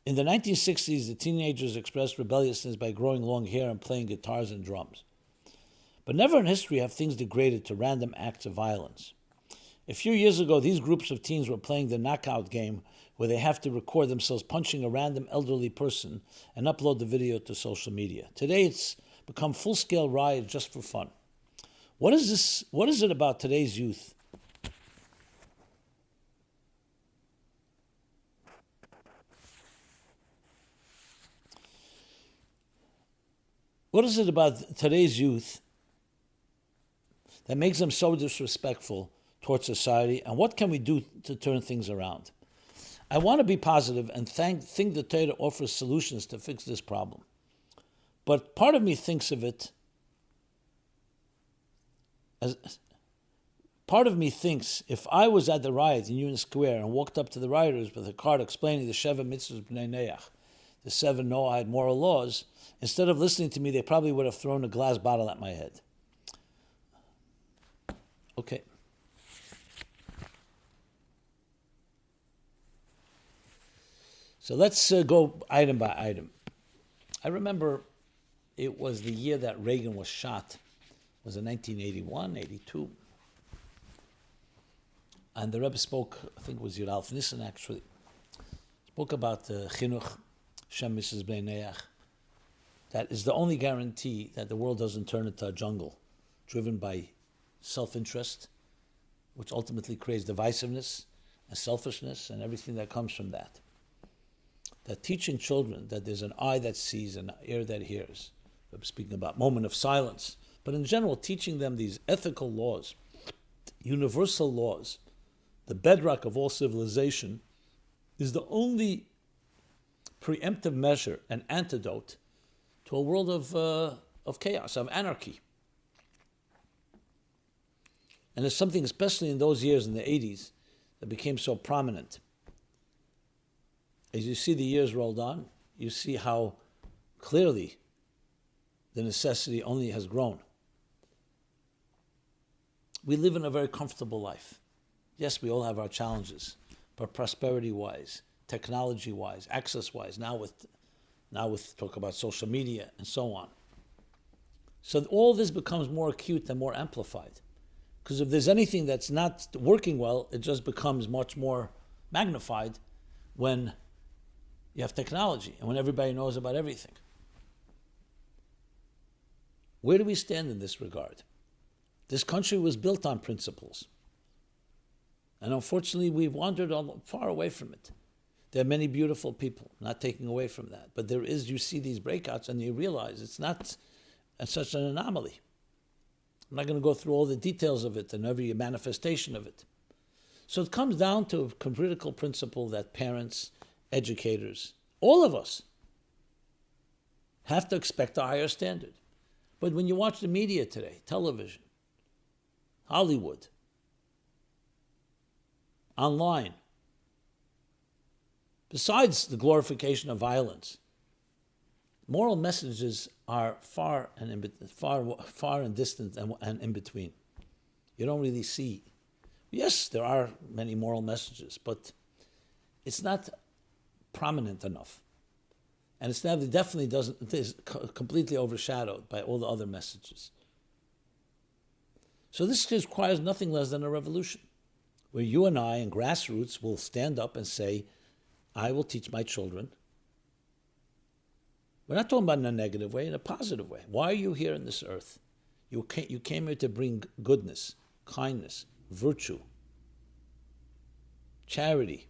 Speaker 1: In the 1960s, the teenagers expressed rebelliousness by growing long hair and playing guitars and drums. But never in history have things degraded to random acts of violence. A few years ago, these groups of teens were playing the knockout game where they have to record themselves punching a random elderly person and upload the video to social media. Today, it's become full-scale riot just for fun. What is it about today's youth? What is it about today's youth that makes them so disrespectful towards society, and what can we do to turn things around? I want to be positive and think the Torah offers solutions to fix this problem. But part of me thinks if I was at the riot in Union Square and walked up to the rioters with a card explaining the Sheva Mitzvahs B'nai Neach, the 7 Noahide moral laws, instead of listening to me, they probably would have thrown a glass bottle at my head. Okay. So let's go item by item. I remember it was the year that Reagan was shot. It was in 1981, 82. And the Rebbe spoke, I think it was Yiralf Nissen actually, spoke about Chinuch, Shem Mrs. Bnei Neach. That is the only guarantee that the world doesn't turn into a jungle, driven by self-interest, which ultimately creates divisiveness and selfishness and everything that comes from that. That teaching children that there's an eye that sees and an ear that hears. I'm speaking about moment of silence. But in general, teaching them these ethical laws, universal laws, the bedrock of all civilization, is the only preemptive measure and antidote to a world of chaos, of anarchy. And it's something, especially in those years, in the 80s, that became so prominent. As you see the years rolled on, you see how clearly the necessity only has grown. We live in a very comfortable life. Yes, we all have our challenges, but prosperity-wise, technology-wise, access-wise, now with talk about social media and so on. So all this becomes more acute and more amplified. Because if there's anything that's not working well, it just becomes much more magnified when you have technology and when everybody knows about everything. Where do we stand in this regard? This country was built on principles. And unfortunately, we've wandered far away from it. There are many beautiful people, not taking away from that. But you see these breakouts and you realize it's not such an anomaly. I'm not going to go through all the details of it and every manifestation of it. So it comes down to a critical principle that parents, educators, all of us have to expect a higher standard. But when you watch the media today, television, Hollywood, online, besides the glorification of violence, moral messages are far and distant and in between. You don't really see. Yes, there are many moral messages, but it's not prominent enough. And it's it is completely overshadowed by all the other messages. So this requires nothing less than a revolution, where you and I and grassroots will stand up and say, I will teach my children. We're not talking about in a negative way, in a positive way. Why are you here on this earth? You came here to bring goodness, kindness, virtue, charity,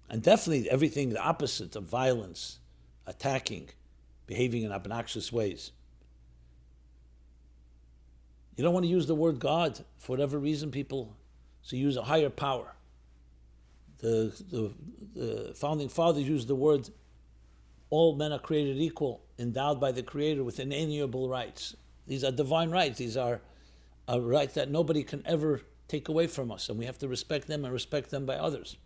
Speaker 1: and definitely everything the opposite of violence, attacking, behaving in obnoxious ways. You don't want to use the word God for whatever reason, people, so use a higher power. The founding fathers used the word, all men are created equal, endowed by the Creator with inalienable rights. These are divine rights. These are rights that nobody can ever take away from us, and we have to respect them and respect them by others.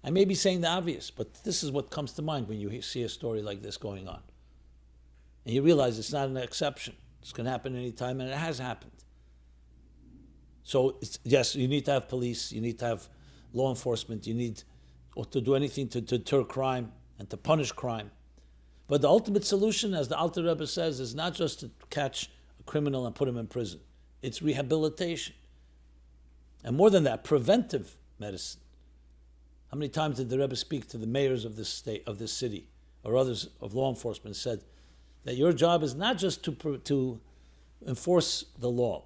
Speaker 1: I may be saying the obvious, but this is what comes to mind when you see a story like this going on. And you realize it's not an exception. It's going to happen anytime, and it has happened. So, yes, you need to have police, you need to have law enforcement, you need to do anything to deter crime and to punish crime. But the ultimate solution, as the Alter Rebbe says, is not just to catch a criminal and put him in prison. It's rehabilitation. And more than that, preventive medicine. How many times did the Rebbe speak to the mayors of this state, of this city, or others of law enforcement, said that your job is not just to enforce the law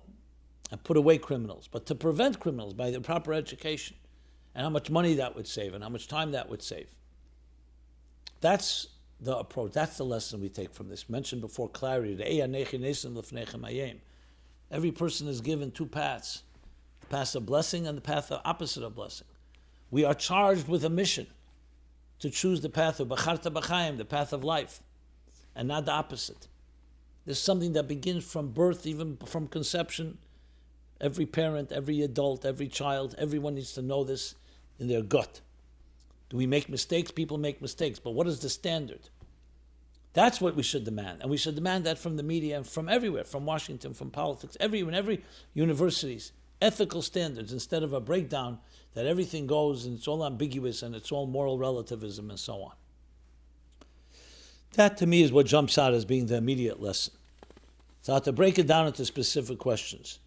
Speaker 1: and put away criminals, but to prevent criminals by the proper education, and how much money that would save and how much time that would save. That's the approach. That's the lesson we take from this. Mentioned before, clarity. Every person is given two paths, the path of blessing and the path of opposite of blessing. We are charged with a mission to choose the path of Bacharta B'chaim, the path of life, and not the opposite. This is something that begins from birth, even from conception. Every parent, every adult, every child, everyone needs to know this in their gut. Do we make mistakes? People make mistakes, but what is the standard? That's what we should demand, and we should demand that from the media and from everywhere, from Washington, from politics, every universities, ethical standards, instead of a breakdown that everything goes and it's all ambiguous and it's all moral relativism and so on. That to me is what jumps out as being the immediate lesson. So to break it down into specific questions.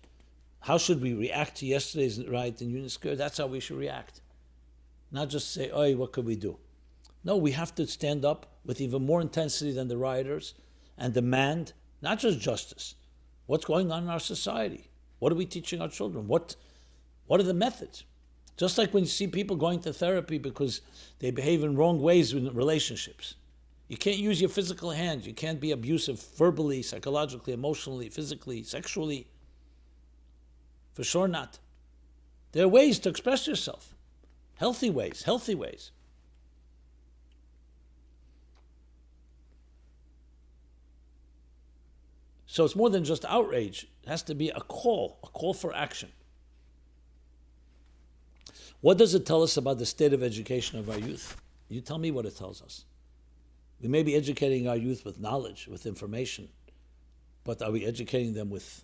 Speaker 1: How should we react to yesterday's riot in Union Square? That's how we should react. Not just say, "Oi, what could we do?" No, we have to stand up with even more intensity than the rioters and demand not just justice. What's going on in our society? What are we teaching our children? What are the methods? Just like when you see people going to therapy because they behave in wrong ways in relationships. You can't use your physical hands. You can't be abusive verbally, psychologically, emotionally, physically, sexually. For sure not. There are ways to express yourself. Healthy ways. So it's more than just outrage. It has to be a call for action. What does it tell us about the state of education of our youth? You tell me what it tells us. We may be educating our youth with knowledge, with information, but are we educating them with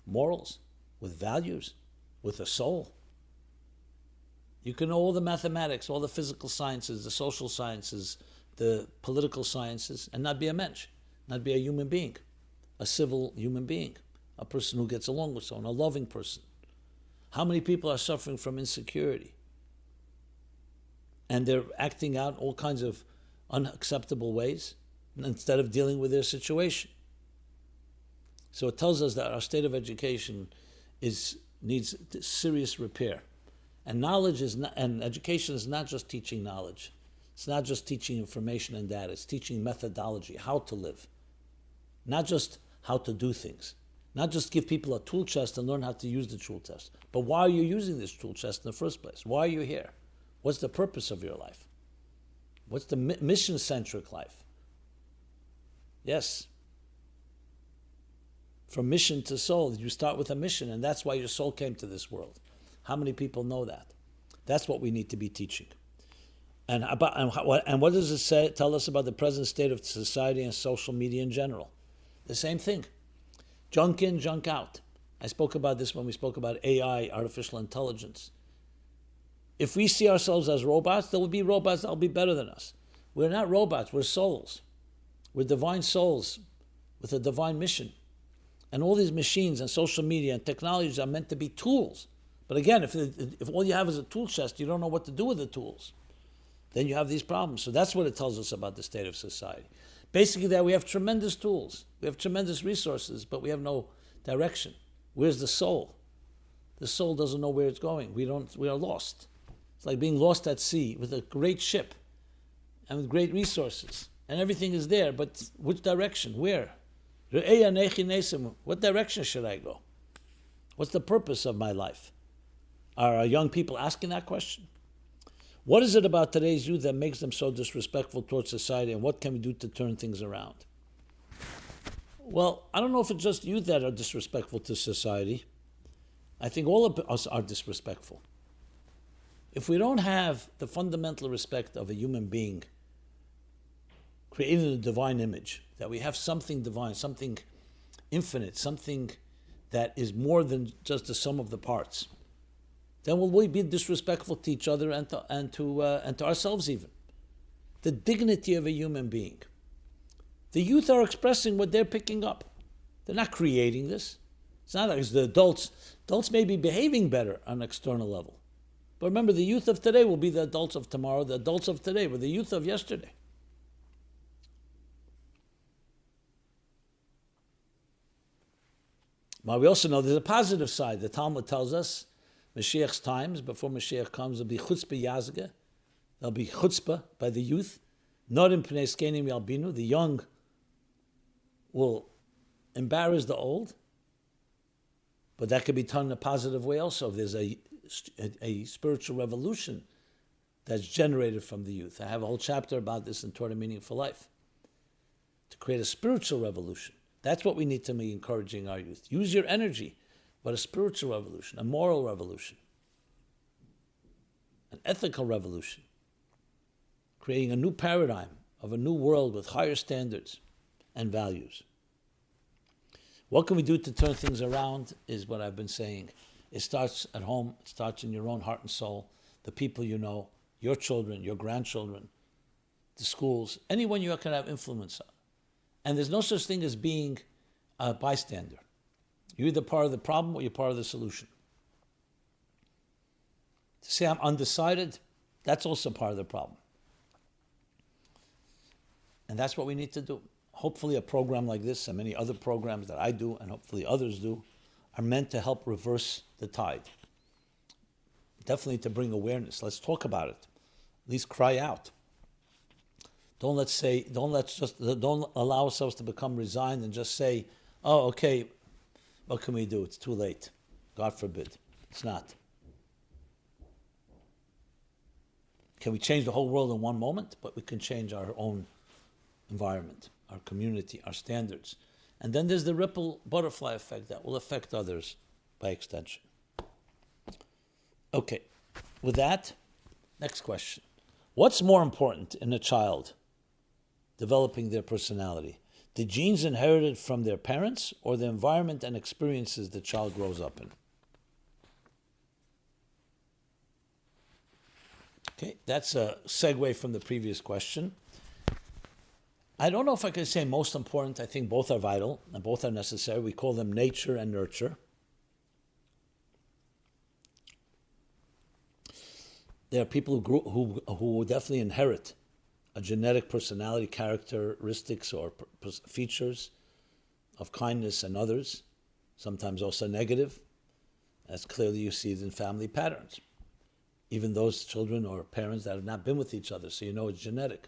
Speaker 1: morals, with values, with a soul? You can know all the mathematics, all the physical sciences, the social sciences, the political sciences, and not be a mensch, not be a human being, a civil human being, a person who gets along with someone, a loving person. How many people are suffering from insecurity? And they're acting out all kinds of unacceptable ways. instead of dealing with their situation. So it tells us that our state of education needs serious repair. And and education is not just teaching knowledge. It's not just teaching information and data. It's teaching methodology, how to live. Not just how to do things. Not just give people a tool chest and learn how to use the tool chest. But why are you using this tool chest in the first place? Why are you here? What's the purpose of your life? What's the mission-centric life? Yes. From mission to soul, you start with a mission, and that's why your soul came to this world. How many people know that? That's what we need to be teaching. And what does it tell us about the present state of society and social media in general? The same thing. Junk in, junk out. I spoke about this when we spoke about AI, artificial intelligence. If we see ourselves as robots, there will be robots that will be better than us. We're not robots, we're souls. We're divine souls with a divine mission. And all these machines and social media and technologies are meant to be tools. But again, if all you have is a tool chest, you don't know what to do with the tools, then you have these problems. So that's what it tells us about the state of society. Basically that we have tremendous tools, we have tremendous resources, but we have no direction. Where's the soul? The soul doesn't know where it's going. We are lost. It's like being lost at sea with a great ship and with great resources. And everything is there, but which direction? Where? What direction should I go? What's the purpose of my life? Are our young people asking that question? What is it about today's youth that makes them so disrespectful towards society, and what can we do to turn things around? Well, I don't know if it's just youth that are disrespectful to society. I think all of us are disrespectful. If we don't have the fundamental respect of a human being created in a divine image, that we have something divine, something infinite, something that is more than just the sum of the parts, then will we be disrespectful to each other and to ourselves even. The dignity of a human being. The youth are expressing what they're picking up. They're not creating this. It's not like the adults. Adults may be behaving better on an external level. But remember, the youth of today will be the adults of tomorrow. The adults of today were the youth of yesterday. But we also know there's a positive side. The Talmud tells us, Mashiach's times, before Mashiach comes, there'll be chutzpah yazga. There'll be chutzpah by the youth. Norim pnei skenim yalbinu. The young will embarrass the old. But that could be done in a positive way also. There's a spiritual revolution that's generated from the youth. I have a whole chapter about this in Torah Meaningful Life. To create a spiritual revolution. That's what we need to be encouraging our youth. Use your energy. But a spiritual revolution, a moral revolution, an ethical revolution, creating a new paradigm of a new world with higher standards and values. What can we do to turn things around is what I've been saying. It starts at home, it starts in your own heart and soul, the people you know, your children, your grandchildren, the schools, anyone you can have influence on. And there's no such thing as being a bystander. You're either part of the problem or you're part of the solution. To say I'm undecided, that's also part of the problem. And that's what we need to do. Hopefully a program like this and many other programs that I do and hopefully others do are meant to help reverse the tide. Definitely to bring awareness. Let's talk about it. At least cry out. Don't allow ourselves to become resigned and just say, oh, okay, what can we do? It's too late. God forbid. It's not. Can we change the whole world in one moment? But we can change our own environment, our community, our standards. And then there's the ripple butterfly effect that will affect others by extension. Okay, with that, next question. What's more important in a child developing their personality? The genes inherited from their parents or the environment and experiences the child grows up in? Okay, that's a segue from the previous question. I don't know if I can say most important. I think both are vital and both are necessary. We call them nature and nurture. There are people who definitely inherit a genetic personality characteristics or features of kindness and others, sometimes also negative, as clearly you see it in family patterns. Even those children or parents that have not been with each other, so you know it's genetic.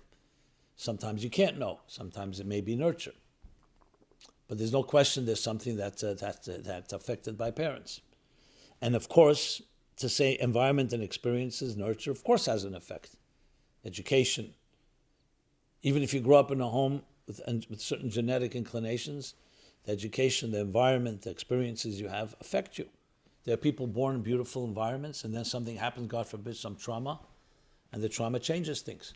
Speaker 1: Sometimes you can't know. Sometimes it may be nurture. But there's no question there's something that's affected by parents. And of course, to say environment and experiences, nurture, of course has an effect. Education. Even if you grow up in a home with certain genetic inclinations, the education, the environment, the experiences you have affect you. There are people born in beautiful environments, and then something happens, God forbid, some trauma, and the trauma changes things.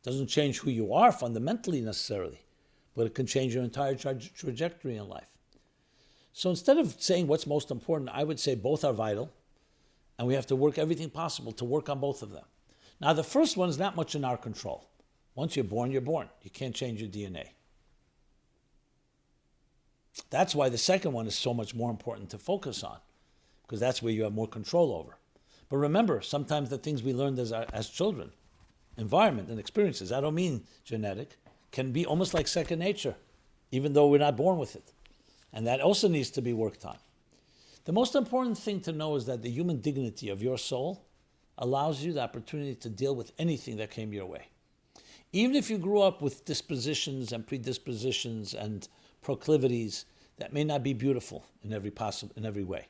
Speaker 1: It doesn't change who you are fundamentally necessarily, but it can change your entire trajectory in life. So instead of saying what's most important, I would say both are vital, and we have to work everything possible to work on both of them. Now, the first one is not much in our control. Once you're born, you're born. You can't change your DNA. That's why the second one is so much more important to focus on, because that's where you have more control over. But remember, sometimes the things we learned as children, environment and experiences, I don't mean genetic, can be almost like second nature, even though we're not born with it. And that also needs to be worked on. The most important thing to know is that the human dignity of your soul allows you the opportunity to deal with anything that came your way. Even if you grew up with dispositions and predispositions and proclivities that may not be beautiful in every way,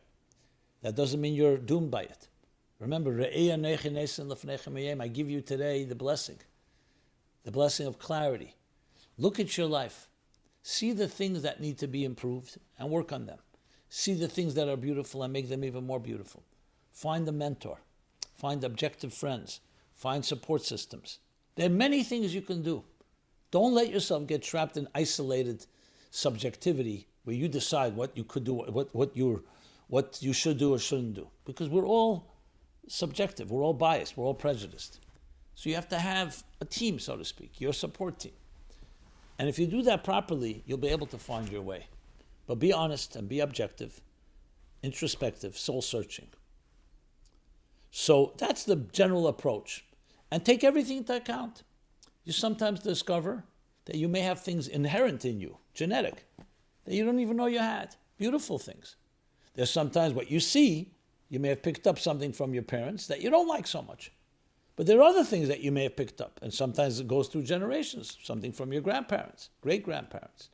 Speaker 1: that doesn't mean you're doomed by it. Remember, I give you today the blessing of clarity. Look at your life. See the things that need to be improved and work on them. See the things that are beautiful and make them even more beautiful. Find a mentor. Find objective friends. Find support systems. There are many things you can do. Don't let yourself get trapped in isolated subjectivity where you decide what you could do, what you should do or shouldn't do. Because we're all subjective, we're all biased, we're all prejudiced. So you have to have a team, so to speak, your support team. And if you do that properly, you'll be able to find your way. But be honest and be objective, introspective, soul-searching. So that's the general approach. And take everything into account. You sometimes discover that you may have things inherent in you, genetic, that you don't even know you had. Beautiful things. There's sometimes what you see, you may have picked up something from your parents that you don't like so much. But there are other things that you may have picked up, and sometimes it goes through generations, something from your grandparents, great-grandparents.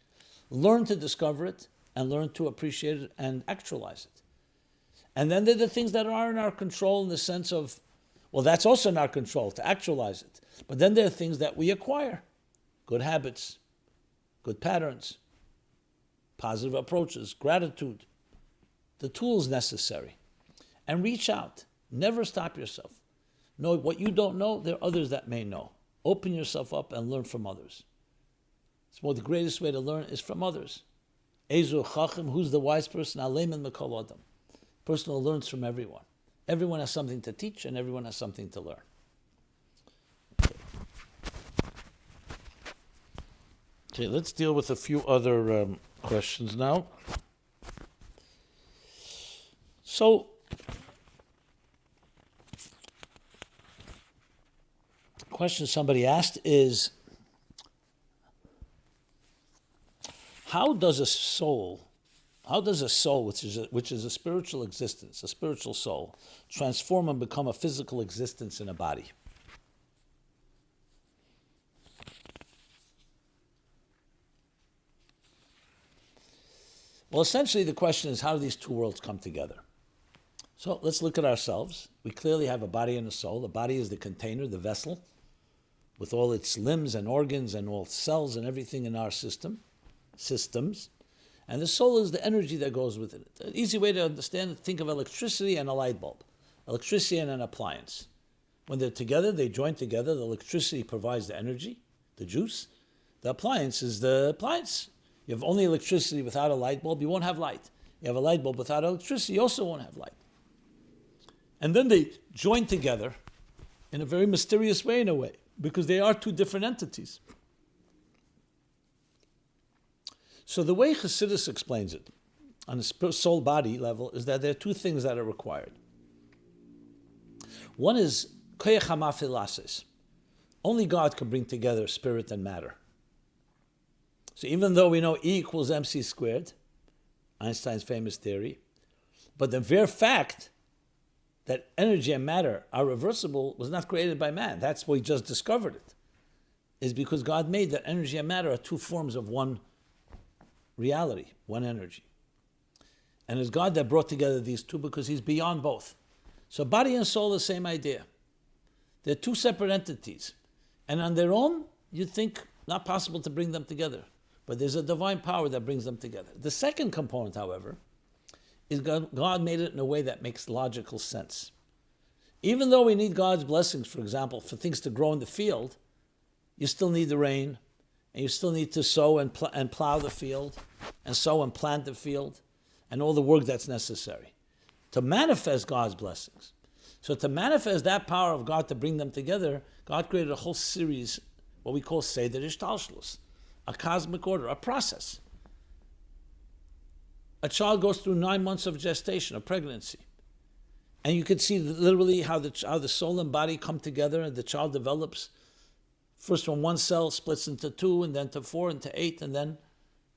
Speaker 1: Learn to discover it and learn to appreciate it and actualize it. And then there are the things that are in our control in the sense of, well, that's also in our control to actualize it. But then there are things that we acquire. Good habits, good patterns, positive approaches, gratitude, the tools necessary. And reach out. Never stop yourself. Know what you don't know, there are others that may know. Open yourself up and learn from others. The greatest way to learn is from others. Ezu Chacham, who's the wise person? Aleman Mekol Adam. Person who learns from everyone. Everyone has something to teach and everyone has something to learn. Okay, let's deal with a few other questions now. So, the question somebody asked is, how does a soul, which is a spiritual existence, a spiritual soul, transform and become a physical existence in a body? Well, essentially the question is, how do these two worlds come together? So let's look at ourselves. We clearly have a body and a soul. The body is the container, the vessel, with all its limbs and organs and all cells and everything in our systems. And the soul is the energy that goes with it. An easy way to understand, think of electricity and a light bulb. Electricity and an appliance. When they're together, they join together. The electricity provides the energy, the juice. The appliance is the appliance. You have only electricity without a light bulb, you won't have light. You have a light bulb without electricity, you also won't have light. And then they join together in a very mysterious way, in a way, because they are two different entities. So the way Chassidus explains it, on a soul-body level, is that there are two things that are required. One is koyach hamafilases, Only God can bring together spirit and matter. So even though we know E equals mc squared, Einstein's famous theory, but the mere fact that energy and matter are reversible was not created by man. That's why we just discovered it. Is because God made that energy and matter are two forms of one reality, one energy. And it's God that brought together these two because he's beyond both. So body and soul, the same idea. They're two separate entities. And on their own, you'd think not possible to bring them together. But there's a divine power that brings them together. The second component, however, is God made it in a way that makes logical sense. Even though we need God's blessings, for example, for things to grow in the field, you still need the rain, and you still need to sow and plow the field, and sow and plant the field, and all the work that's necessary to manifest God's blessings. So to manifest that power of God to bring them together, God created a whole series, what we call Seder Ishtalshlus, a cosmic order, a process. A child goes through 9 months of gestation, of pregnancy. And you can see literally how the soul and body come together and the child develops. First from one cell splits into 2 and then to 4 and to 8. And then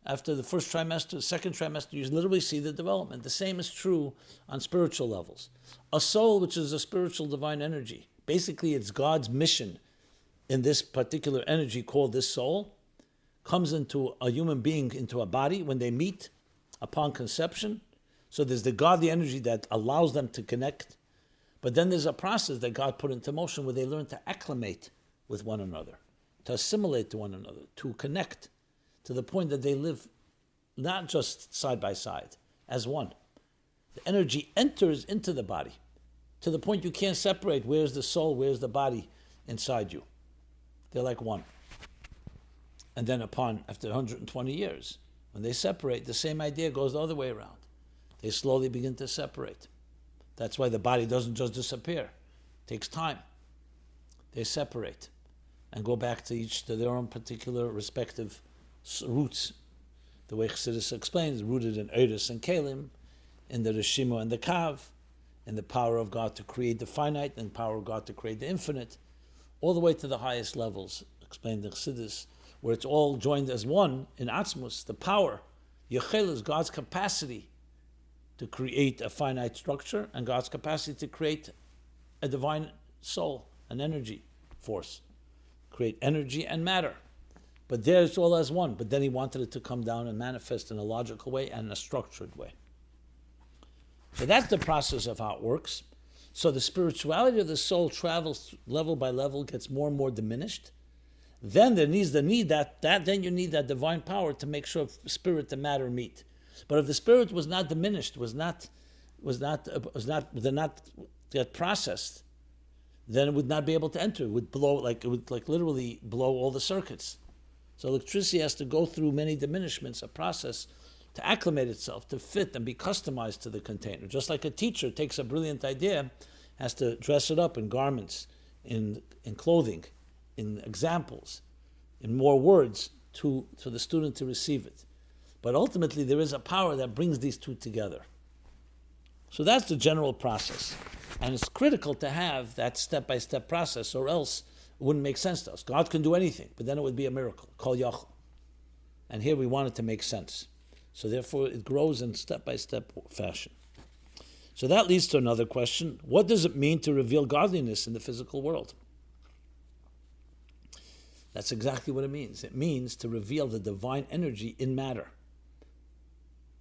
Speaker 1: after the first trimester, second trimester, you literally see the development. The same is true on spiritual levels. A soul, which is a spiritual divine energy, basically it's God's mission in this particular energy called this soul, comes into a human being, into a body when they meet upon conception. So there's the godly energy that allows them to connect. But then there's a process that God put into motion where they learn to acclimate with one another, to assimilate to one another, to connect to the point that they live not just side by side, as one. The energy enters into the body to the point you can't separate where's the soul, where's the body inside you. They're like one. And then after 120 years, when they separate, the same idea goes the other way around. They slowly begin to separate. That's why the body doesn't just disappear. It takes time. They separate and go back to their own particular respective roots. The way Chassidus explains, rooted in Eidus and Kalim, in the Reshima and the Kav, in the power of God to create the finite and the power of God to create the infinite, all the way to the highest levels, explained in Chassidus, where it's all joined as one in Atzmus, the power. Yechel is God's capacity to create a finite structure and God's capacity to create a divine soul, an energy force. Create energy and matter. But there it's all as one. But then he wanted it to come down and manifest in a logical way and in a structured way. So that's the process of how it works. So the spirituality of the soul travels level by level, gets more and more diminished. Then there needs then you need that divine power to make sure spirit and matter meet. But if the spirit was not diminished, was not get processed, then it would not be able to enter. It would literally blow all the circuits. So electricity has to go through many diminishments, a process to acclimate itself, to fit and be customized to the container. Just like a teacher takes a brilliant idea, has to dress it up in garments, in clothing, in examples, in more words to the student to receive it. But ultimately there is a power that brings these two together. So that's the general process. And it's critical to have that step-by-step process, or else it wouldn't make sense to us. God can do anything, but then it would be a miracle, kol yachol. And here we want it to make sense. So therefore it grows in step-by-step fashion. So that leads to another question. What does it mean to reveal godliness in the physical world? That's exactly what it means. It means to reveal the divine energy in matter.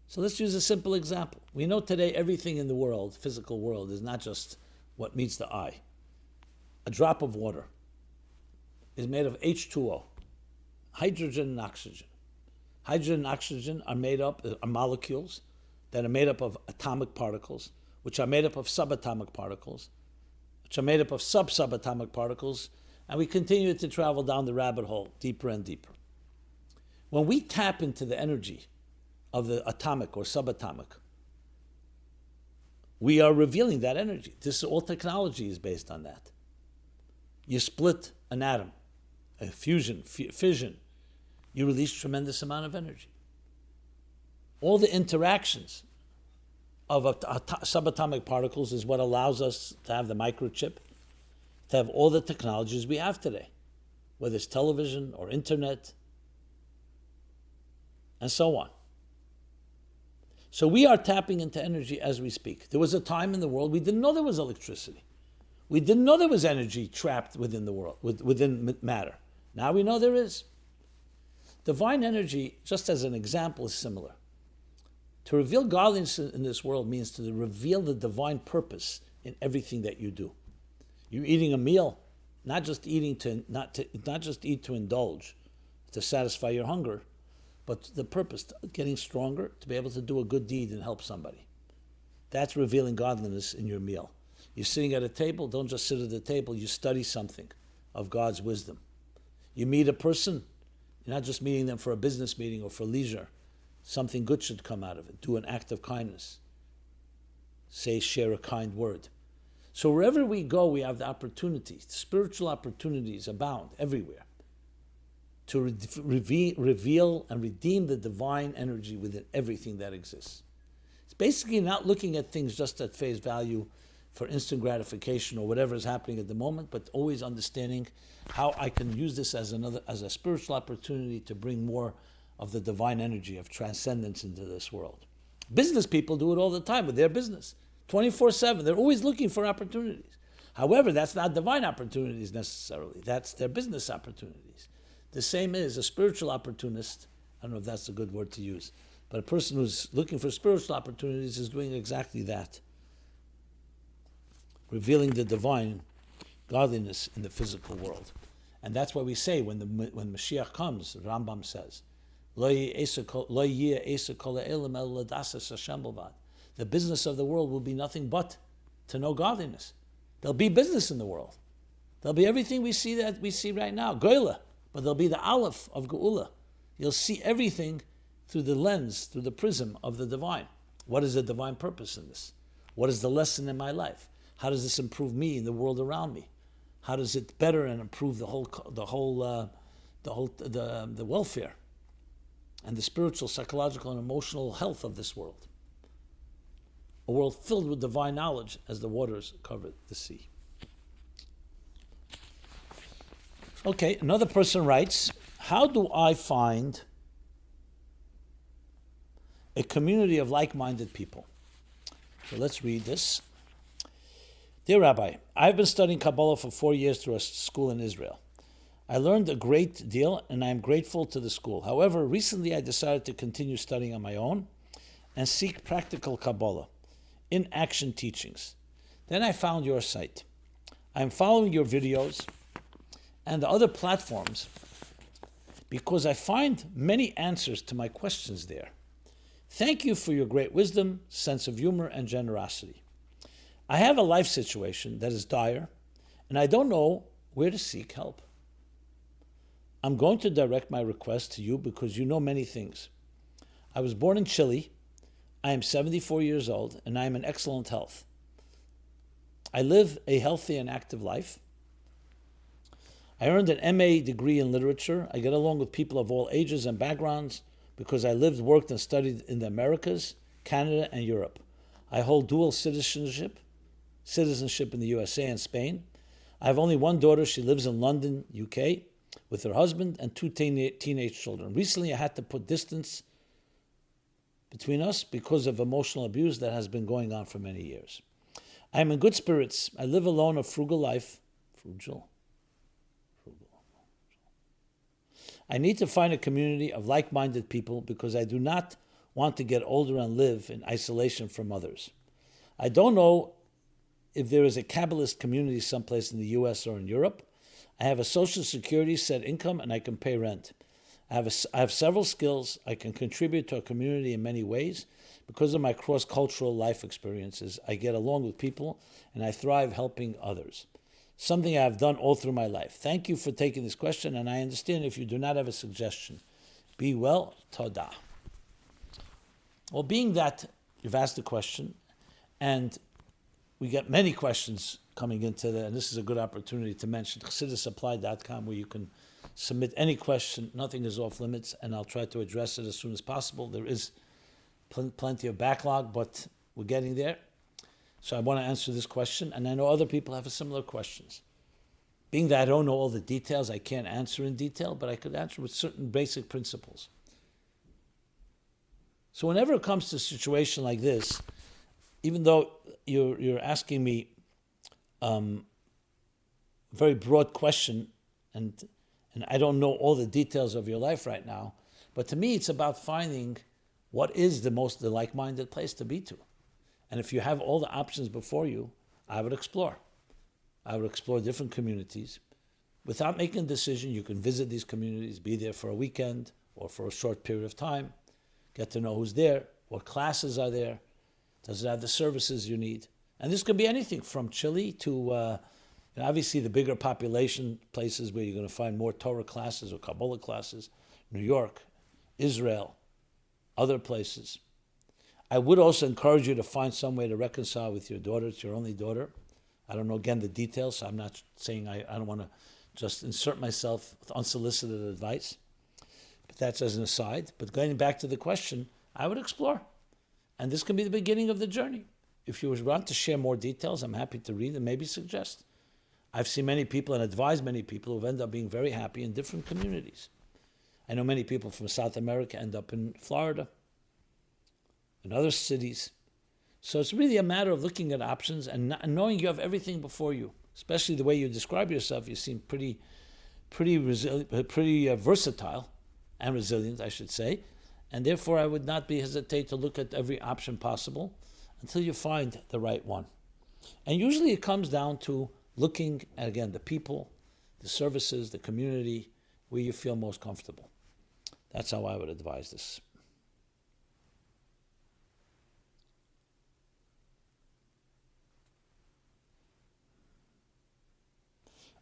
Speaker 1: So let's use a simple example. We know today everything in the world, physical world, is not just what meets the eye. A drop of water is made of H2O, hydrogen and oxygen. Hydrogen and oxygen are molecules that are made up of atomic particles, which are made up of subatomic particles, which are made up of sub-subatomic particles, and we continue to travel down the rabbit hole deeper and deeper. When we tap into the energy of the atomic or subatomic, we are revealing that energy. All technology is based on that. You split an atom, a fission, you release tremendous amount of energy. All the interactions of subatomic particles is what allows us to have the microchip, to have all the technologies we have today. whether it's television or internet, and so on. So we are tapping into energy as we speak. There was a time in the world we didn't know there was electricity. We didn't know there was energy trapped within the world, within matter. Now we know there is. Divine energy, just as an example, is similar. To reveal godliness in this world means to reveal the divine purpose in everything that you do. You're eating a meal, not just eat to indulge, to satisfy your hunger, but the purpose, getting stronger, to be able to do a good deed and help somebody. That's revealing godliness in your meal. You're sitting at a table, don't just sit at the table, you study something of God's wisdom. You meet a person, you're not just meeting them for a business meeting or for leisure. Something good should come out of it. Do an act of kindness. Share a kind word. So wherever we go, we have the opportunities. Spiritual opportunities abound everywhere to reveal and redeem the divine energy within everything that exists. It's basically not looking at things just at face value for instant gratification or whatever is happening at the moment, but always understanding how I can use this as a spiritual opportunity to bring more of the divine energy of transcendence into this world. Business people do it all the time with their business, 24/7. They're always looking for opportunities. However, that's not divine opportunities necessarily. That's their business opportunities. The same is a spiritual opportunist. I don't know if that's a good word to use, but a person who's looking for spiritual opportunities is doing exactly that, revealing the divine godliness in the physical world. And that's why we say when Mashiach comes, Rambam says, the business of the world will be nothing but to know godliness. There'll be business in the world. There'll be everything we see right now, Goyla, but there'll be the Aleph of Geula. You'll see everything through the lens, through the prism of the divine. What is the divine purpose in this? What is the lesson in my life? How does this improve me and the world around me? How does it better and improve the welfare and the spiritual, psychological, and emotional health of this world? A world filled with divine knowledge as the waters cover the sea. Okay, another person writes, how do I find a community of like-minded people? So let's read this. Dear Rabbi, I've been studying Kabbalah for 4 years through a school in Israel. I learned a great deal, and I am grateful to the school. However, recently I decided to continue studying on my own and seek practical Kabbalah, in-action teachings. Then I found your site. I am following your videos and the other platforms because I find many answers to my questions there. Thank you for your great wisdom, sense of humor, and generosity. I have a life situation that is dire, and I don't know where to seek help. I'm going to direct my request to you because you know many things. I was born in Chile. I am 74 years old, and I am in excellent health. I live a healthy and active life. I earned an MA degree in literature. I get along with people of all ages and backgrounds because I lived, worked, and studied in the Americas, Canada, and Europe. I hold dual citizenship in the USA and Spain. I have only one daughter. She lives in London, UK, with her husband and two teenage children. Recently, I had to put distance between us because of emotional abuse that has been going on for many years. I am in good spirits. I live alone a frugal life. Frugal. I need to find a community of like-minded people because I do not want to get older and live in isolation from others. I don't know if there is a Kabbalist community someplace in the US or in Europe. I have a social security set income and I can pay rent. I have several skills. I can contribute to a community in many ways. Because of my cross-cultural life experiences, I get along with people and I thrive helping others. Something I have done all through my life. Thank you for taking this question, and I understand if you do not have a suggestion. Be well, Todah. Well, being that you've asked the question, and we get many questions coming into and this is a good opportunity to mention ChassidusApply.com, where you can submit any question. Nothing is off limits, and I'll try to address it as soon as possible. There is plenty of backlog, but we're getting there. So I want to answer this question, and I know other people have similar questions. Being that I don't know all the details, I can't answer in detail, but I could answer with certain basic principles. So whenever it comes to a situation like this, even though you're asking me a very broad question, and I don't know all the details of your life right now, but to me it's about finding what is the like-minded place to be to. And if you have all the options before you, I would explore. I would explore different communities. Without making a decision, you can visit these communities, be there for a weekend or for a short period of time, get to know who's there, what classes are there, does it have the services you need. And this could be anything from Chile to, obviously the bigger population places where you're going to find more Torah classes or Kabbalah classes, New York, Israel, other places. I would also encourage you to find some way to reconcile with your daughter. It's your only daughter. I don't know, again, the details, so I'm not saying I don't want to just insert myself with unsolicited advice. But that's as an aside. But going back to the question, I would explore. And this can be the beginning of the journey. If you want to share more details, I'm happy to read and maybe suggest. I've seen many people and advised many people who've ended up being very happy in different communities. I know many people from South America end up in Florida, in other cities. So it's really a matter of looking at options and knowing you have everything before you. Especially the way you describe yourself, you seem pretty versatile and resilient, I should say. And therefore, I would not hesitate to look at every option possible until you find the right one. And usually it comes down to looking at, again, the people, the services, the community, where you feel most comfortable. That's how I would advise this.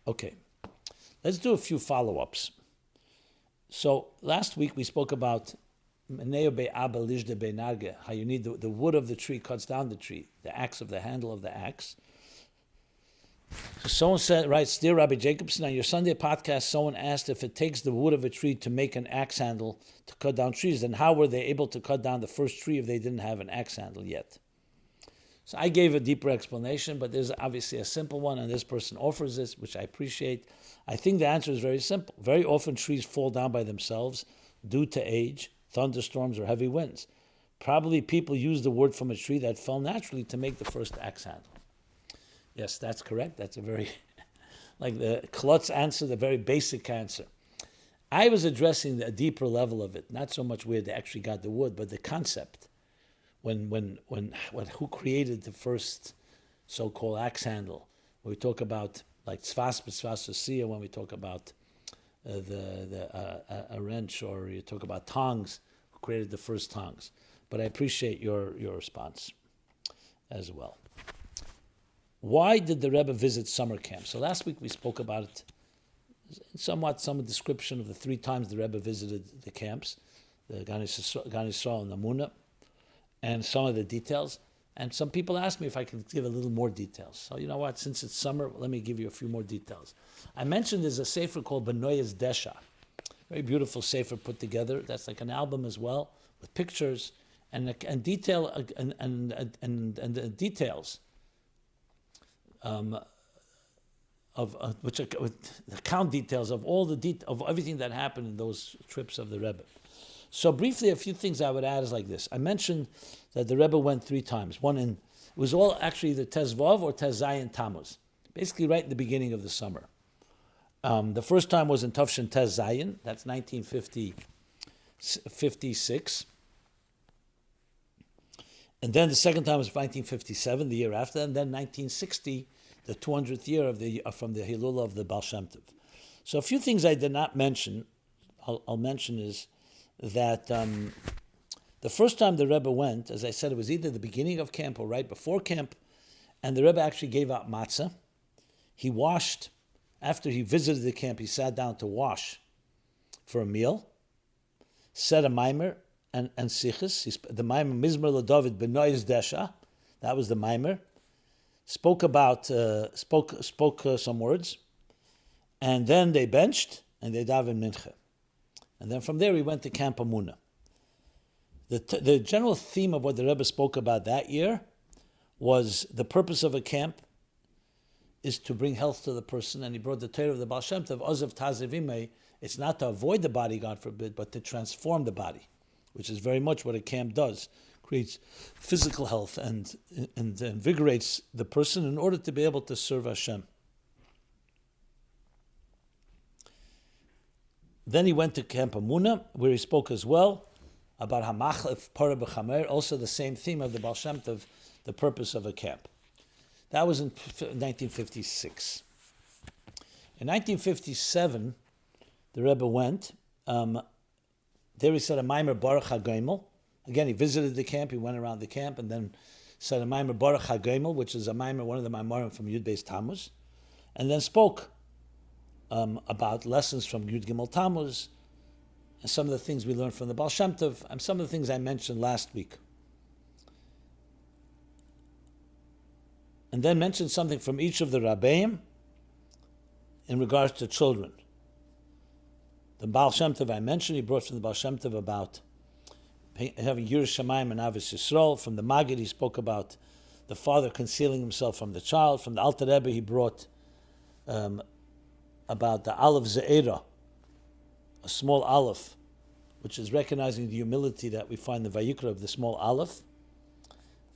Speaker 1: Okay, let's do a few follow-ups. So last week we spoke about how you need the wood of the tree cuts down the tree, the axe of the handle of the axe. So someone said, writes, Dear Rabbi Jacobson, on your Sunday podcast, someone asked if it takes the wood of a tree to make an axe handle to cut down trees, then how were they able to cut down the first tree if they didn't have an axe handle yet? So I gave a deeper explanation, but there's obviously a simple one, and this person offers this, which I appreciate. I think the answer is very simple. Very often trees fall down by themselves due to age, thunderstorms, or heavy winds. Probably people use the wood from a tree that fell naturally to make the first axe handle. Yes, that's correct. That's a very, like the Klotz answer, the very basic answer. I was addressing a deeper level of it, not so much where they actually got the wood, but the concept. Who created the first so-called axe handle? When we talk about like tzvas b'tzvas, when we talk about a wrench, or you talk about tongs, who created the first tongs. But I appreciate your response as well. Why did the Rebbe visit summer camp? So last week we spoke about it, some description of the 3 times the Rebbe visited the camps, the Gan Yisrael and the Muna, and some of the details. And some people asked me if I could give a little more details. So you know what, since it's summer, let me give you a few more details. I mentioned there's a sefer called Benoyas Desha, very beautiful sefer put together. That's like an album as well, with pictures and detail and the details which account details of all of everything that happened in those trips of the Rebbe. So briefly, a few things I would add is like this. I mentioned that the Rebbe went 3 times. It was all actually the Tez Vav or Tez Zayin Tammuz, basically right in the beginning of the summer. The first time was in Tufshin Tez Zayin, that's 1956. And then the second time was 1957, the year after, and then 1960, the 200th year from the Hilula of the Baal Shem Tov. So a few things I did not mention, I'll mention is that the first time the Rebbe went, as I said, it was either the beginning of camp or right before camp, and the Rebbe actually gave out matzah. He washed, after he visited the camp, he sat down to wash for a meal, said a mimer and sichus. The mimer, Mizmer LaDavid Benoyas Desha, that was the mimer, spoke some words, and then they benched, and they davened mincha. And then from there, we went to Camp Amuna. The general theme of what the Rebbe spoke about that year was the purpose of a camp is to bring health to the person, and he brought the Torah of the Baal Shem Tov, Ozav Tazevime. It's not to avoid the body, God forbid, but to transform the body, which is very much what a camp does. Creates physical health and invigorates the person in order to be able to serve Hashem. Then he went to Camp Amunah, where he spoke as well about Hamachlef Parah B'Chamer, also the same theme of the Baal Shem Tov, the purpose of a camp. That was in 1956. In 1957, the Rebbe went. There he said a Maimer Baruch HaGoimel. Again, he visited the camp, he went around the camp, and then said a Maimer Baruch HaGoimel, which is a Maimer, one of the Maimarim from Yud Beis Tammuz, and then spoke about lessons from Yud Gimel Tammuz, and some of the things we learned from the Baal Shem Tov, and some of the things I mentioned last week. And then mentioned something from each of the Rabbeim in regards to children. The Baal Shem Tov I mentioned, he brought from the Baal Shem Tov about having Yiras Shamayim and Avos Yisrael. From the Maggid, he spoke about the father concealing himself from the child. From the Alter Rebbe, he brought about the Aleph Ze'era, a small Aleph, which is recognizing the humility that we find in the Vayikra of the small Aleph.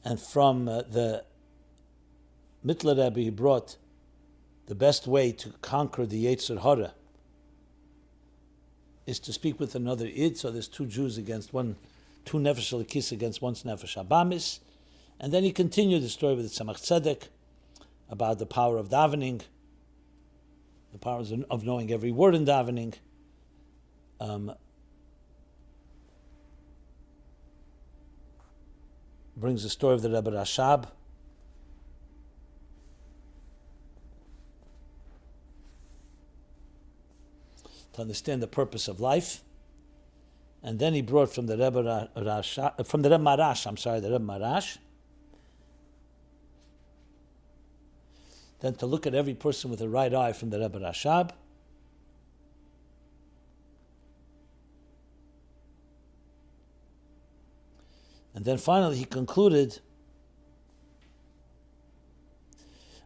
Speaker 1: And from the Mitler Rebbe, he brought the best way to conquer the Yetzer Hara is to speak with another Id. So there's two Jews against one, two Nefesh Elokis against one Nefesh Abamis. And then he continued the story with the Tzemach Tzedek about the power of davening, the power of knowing every word in davening. Brings the story of the Rebbe Rashab. To understand the purpose of life. And then he brought from the Rebbe Marash, then to look at every person with a right eye from the Rebbe Rashab. And then finally he concluded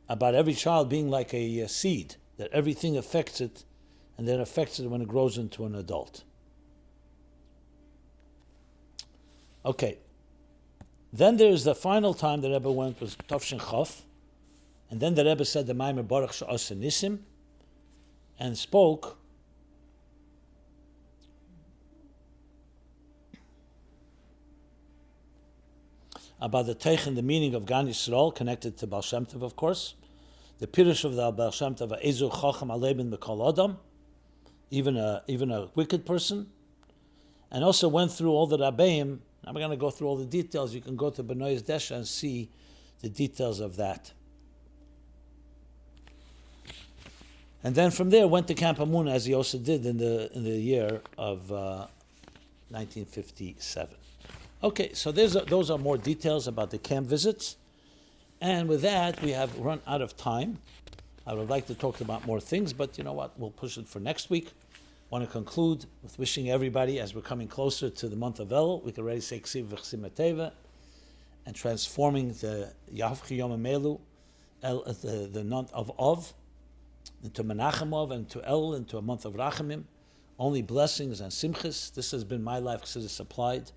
Speaker 1: about every child being like a seed, that everything affects it, and then affects it when it grows into an adult. Okay. Then there's the final time the Rebbe went was Tafshin Chof, and then the Rebbe said the Maimer Baruch She'asa Nisim, and spoke about the Teich and the meaning of Gan Yisrael, connected to Baal Shem Tov, of course. The Pirush of the Baal Shem Tov, Ezu Chacham Aleben B'Kol Adam, even a wicked person, and also went through all the Rabbeim. I'm going to go through all the details. You can go to Benoist Desha and see the details of that. And then from there went to Camp Amunah, as he also did in the year of 1957. Okay, so those are more details about the camp visits. And with that, we have run out of time. I would like to talk about more things, but you know what? We'll push it for next week. I want to conclude with wishing everybody, as we're coming closer to the month of El, we can already say Ksiv V'Chsim Ateva, and transforming the Yavchi Yom Melu, the month of Av, into Menachem Av, and to El, into a month of Rachamim. Only blessings and simchas. This has been My Life Chassidus Applied.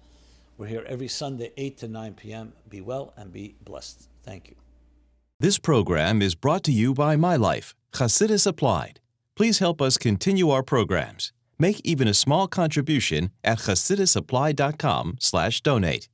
Speaker 1: We're here every Sunday, 8 to 9 p.m. Be well and be blessed. Thank you.
Speaker 2: This program is brought to you by My Life, Chassidus Applied. Please help us continue our programs. Make even a small contribution at chassidusapply.com/donate.